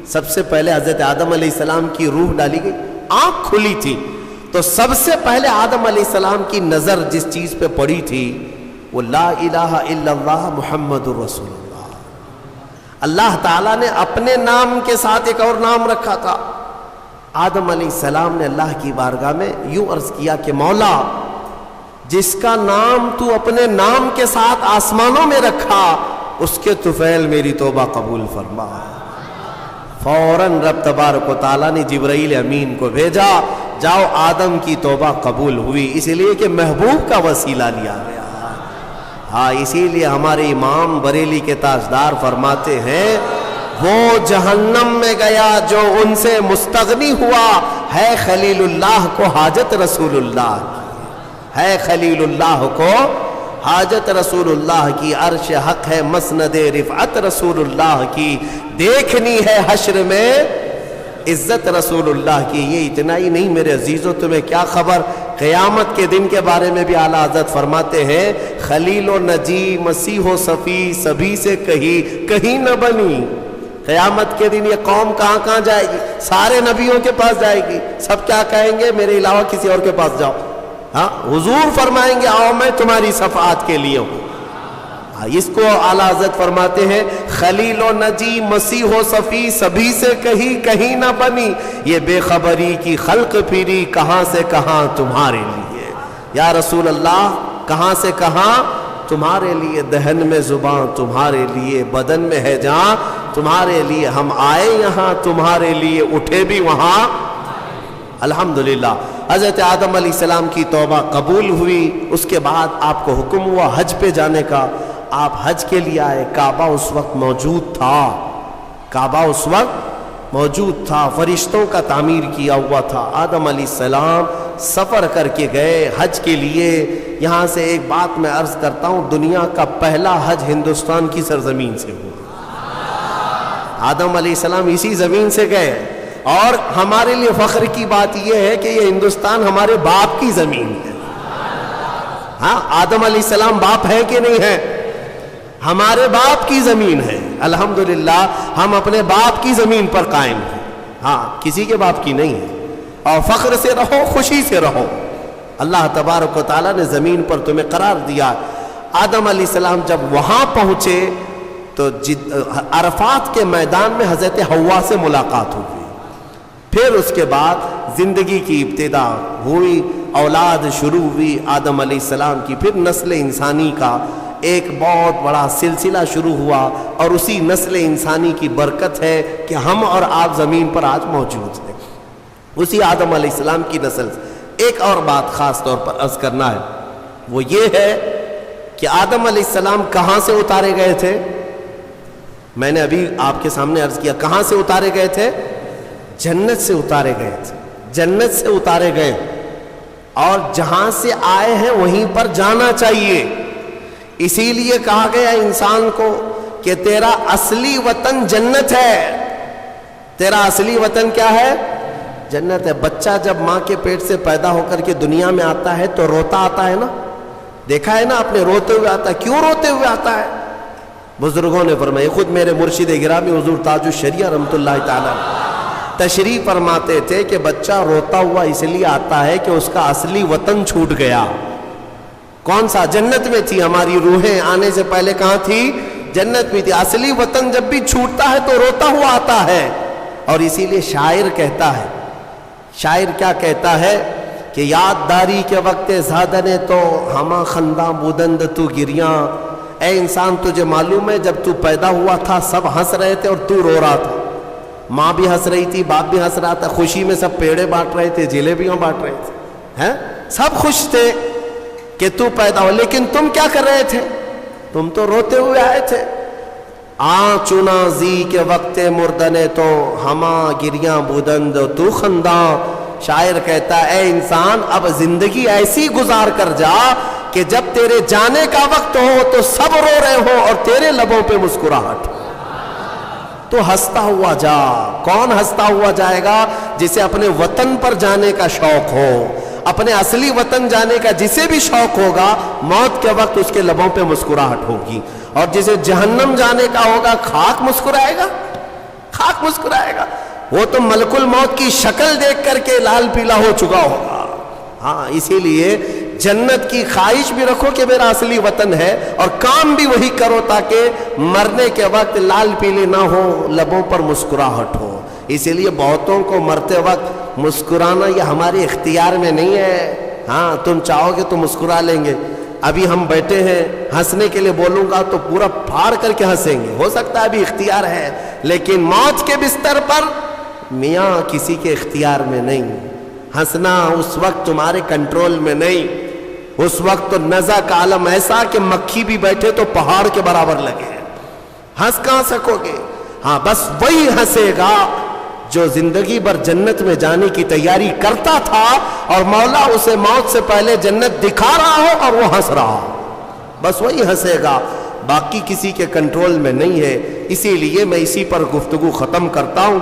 سب سے پہلے حضرت آدم علیہ السلام کی روح ڈالی گئی، آنکھ کھلی تھی تو سب سے پہلے آدم علیہ السلام کی نظر جس چیز پہ پڑی تھی وہ لا الہ الا اللہ محمد الرسول اللہ۔ اللہ تعالیٰ نے اپنے نام کے ساتھ ایک اور نام رکھا تھا۔ آدم علیہ السلام نے اللہ کی بارگاہ میں یوں عرض کیا کہ مولا، جس کا نام تو اپنے نام کے ساتھ آسمانوں میں رکھا، اس کے طفیل میری توبہ قبول فرما۔ فوراً رب تبارک و تعالیٰ نے جبرائیل امین کو بھیجا، جاؤ آدم کی توبہ قبول ہوئی، اس لیے کہ محبوب کا وسیلہ لیا گیا۔ ہاں، اسی لیے ہمارے امام بریلی کے تاجدار فرماتے ہیں وہ جہنم میں گیا جو ان سے مستغنی ہوا، ہے خلیل اللہ کو حاجت رسول اللہ کی، ہے خلیل اللہ کو حاجت رسول اللہ کی، عرش حق ہے مسند رفعت رسول اللہ کی، دیکھنی ہے حشر میں عزت رسول اللہ کی۔ یہ اتنا ہی نہیں میرے عزیزوں، تمہیں کیا خبر، قیامت کے دن کے بارے میں بھی اعلیٰ حضرت فرماتے ہیں خلیل و نجی مسیح و صفی سبھی سے کہیں نہ بنی۔ قیامت کے دن یہ قوم کہاں کہاں جائے گی؟ سارے نبیوں کے پاس جائے گی، سب کیا کہیں گے؟ میرے علاوہ کسی اور کے پاس جاؤ۔ ہاں، حضور فرمائیں گے آؤ میں تمہاری شفاعت کے لیے ہوں۔ اس کو اعلیٰ حضرت فرماتے ہیں خلیل و نجی مسیح و صفی سبھی سے کہیں نہ بنی، یہ بے خبری کی خلق پھری کہاں سے کہاں تمہارے لیے۔ یا رسول اللہ، کہاں سے کہاں تمہارے لیے، دہن میں زباں تمہارے لیے، بدن میں ہے جان تمہارے لیے، ہم آئے یہاں تمہارے لیے، اٹھے بھی وہاں۔ الحمدللہ حضرت آدم علیہ السلام کی توبہ قبول ہوئی۔ اس کے بعد آپ کو حکم ہوا حج پہ جانے کا، آپ حج کے لیے آئے۔ کعبہ اس وقت موجود تھا، کعبہ اس وقت موجود تھا، فرشتوں کا تعمیر کیا ہوا تھا۔ آدم علیہ السلام سفر کر کے گئے حج کے لیے۔ یہاں سے ایک بات میں عرض کرتا ہوں، دنیا کا پہلا حج ہندوستان کی سرزمین سے ہوا۔ آدم علیہ السلام اسی زمین سے گئے، اور ہمارے لیے فخر کی بات یہ ہے کہ یہ ہندوستان ہمارے باپ کی زمین ہے۔ ہاں، آدم علیہ السلام باپ ہے کہ نہیں ہے؟ ہمارے باپ کی زمین ہے۔ الحمدللہ ہم اپنے باپ کی زمین پر قائم ہیں، ہاں، کسی کے باپ کی نہیں ہے۔ اور فخر سے رہو، خوشی سے رہو، اللہ تبارک و تعالیٰ نے زمین پر تمہیں قرار دیا۔ آدم علیہ السلام جب وہاں پہنچے تو عرفات کے میدان میں حضرت حوا سے ملاقات ہوئی۔ پھر اس کے بعد زندگی کی ابتدا ہوئی، اولاد شروع ہوئی آدم علیہ السلام کی، پھر نسل انسانی کا ایک بہت بڑا سلسلہ شروع ہوا، اور اسی نسل انسانی کی برکت ہے کہ ہم اور آپ زمین پر آج موجود ہیں، اسی آدم علیہ السلام کی نسل سے۔ ایک اور بات خاص طور پر عرض کرنا ہے، وہ یہ ہے کہ آدم علیہ السلام کہاں سے اتارے گئے تھے؟ میں نے ابھی آپ کے سامنے عرض کیا، کہاں سے اتارے گئے تھے؟ جنت سے اتارے گئے تھے، جنت سے اتارے گئے، اور جہاں سے آئے ہیں وہیں پر جانا چاہیے۔ اسی لیے کہا گیا انسان کو کہ تیرا اصلی وطن جنت ہے۔ تیرا اصلی وطن کیا ہے؟ جنت ہے۔ بچہ جب ماں کے پیٹ سے پیدا ہو کر کے دنیا میں آتا ہے تو روتا آتا ہے نا، دیکھا ہے نا آپ نے، روتے ہوئے آتا ہے۔ کیوں روتے ہوئے آتا ہے؟ بزرگوں نے فرمایا، خود میرے مرشد گرامی حضور تاج الشریعہ رحمۃ اللہ تعالی تشریف فرماتے تھے کہ بچہ روتا ہوا اس لیے آتا ہے کہ اس کا اصلی وطن چھوٹ گیا۔ کون سا؟ جنت میں تھی، ہماری روحیں آنے سے پہلے کہاں تھی؟ جنت میں تھی۔ اصلی وطن جب بھی چھوٹتا ہے تو روتا ہوا آتا ہے، اور اسی لیے شاعر کہتا ہے شاعر کیا کہتا ہے کہ یاد داری کے وقت زادنے تو ہما خنداں بودند تو گریاں. اے انسان تجھے معلوم ہے جب تو پیدا ہوا تھا سب ہنس رہے تھے اور تو رو رہا تھا. ماں بھی ہنس رہی تھی, باپ بھی ہنس رہا تھا, خوشی میں سب پیڑے بانٹ رہے تھے, جلیبیاں بانٹ رہے تھے, ہیں سب خوش تھے کہ تو پیدا ہو. لیکن تم کیا کر رہے تھے؟ تم تو روتے ہوئے آئے تھے. چنا زی کے وقت مردنے تو ہما گریاں بودند تو خنداں. شاعر کہتا ہے اے انسان اب زندگی ایسی گزار کر جا کہ جب تیرے جانے کا وقت ہو تو سب رو رہے ہو اور تیرے لبوں پہ مسکراہٹ. تو ہنستا ہوا جا. کون ہنستا ہوا جائے گا؟ جسے اپنے وطن پر جانے کا شوق ہو, اپنے اصلی وطن جانے کا جسے بھی شوق ہوگا, موت کے وقت اس کے لبوں پہ مسکراہٹ ہوگی. اور جسے جہنم جانے کا ہوگا خاک مسکرائے گا, خاک مسکرائے گا. وہ تو ملک الموت کی شکل دیکھ کر کے لال پیلا ہو چکا ہوگا. ہاں اسی لیے جنت کی خواہش بھی رکھو کہ میرا اصلی وطن ہے, اور کام بھی وہی کرو تاکہ مرنے کے وقت لال پیلے نہ ہو, لبوں پر مسکراہٹ ہو. اسی لیے بہتوں کو مرتے وقت مسکرانا یہ ہمارے اختیار میں نہیں ہے. ہاں تم چاہو گے تو مسکرا لیں گے. ابھی ہم بیٹھے ہیں, ہنسنے کے لیے بولوں گا تو پورا پھاڑ کر کے ہنسیں گے, ہو سکتا ہے ابھی اختیار ہے, لیکن موت کے بستر پر میاں کسی کے اختیار میں نہیں. ہنسنا اس وقت تمہارے کنٹرول میں نہیں. اس وقت تو نزع کا عالم ایسا کہ مکھی بھی بیٹھے تو پہاڑ کے برابر لگے. ہنس کہاں سکو گے؟ ہاں بس وہی ہنسے گا جو زندگی بھر جنت میں جانے کی تیاری کرتا تھا اور مولا اسے موت سے پہلے جنت دکھا رہا ہو اور وہ ہنس رہا ہو. بس وہی ہنسے گا, باقی کسی کے کنٹرول میں نہیں ہے. اسی لیے میں اسی پر گفتگو ختم کرتا ہوں.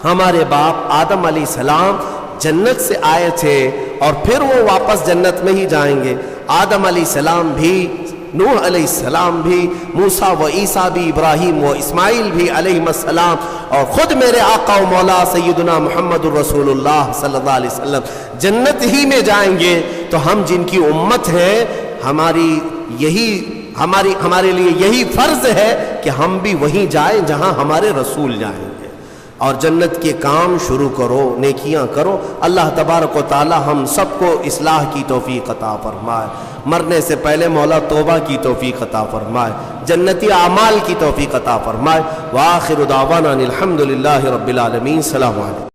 ہمارے باپ آدم علیہ السلام جنت سے آئے تھے اور پھر وہ واپس جنت میں ہی جائیں گے. آدم علیہ السلام بھی, نوح علیہ السلام بھی, موسیٰ و عیسیٰ بھی, ابراہیم و اسماعیل بھی علیہ السلام, اور خود میرے آقا و مولا سیدنا محمد الرسول اللہ صلی اللہ علیہ وسلم جنت ہی میں جائیں گے. تو ہم جن کی امت ہیں, ہمارے لیے یہی فرض ہے کہ ہم بھی وہیں جائیں جہاں ہمارے رسول جائیں گے, اور جنت کے کام شروع کرو, نیکیاں کرو. اللہ تبارک و تعالی ہم سب کو اصلاح کی توفیق عطا فرمائے. مرنے سے پہلے مولا توبہ کی توفیق عطا فرمائے, جنتی اعمال کی توفیق عطا فرمائے. وآخر دعوانا الحمدللہ رب العالمین. السلام علیکم.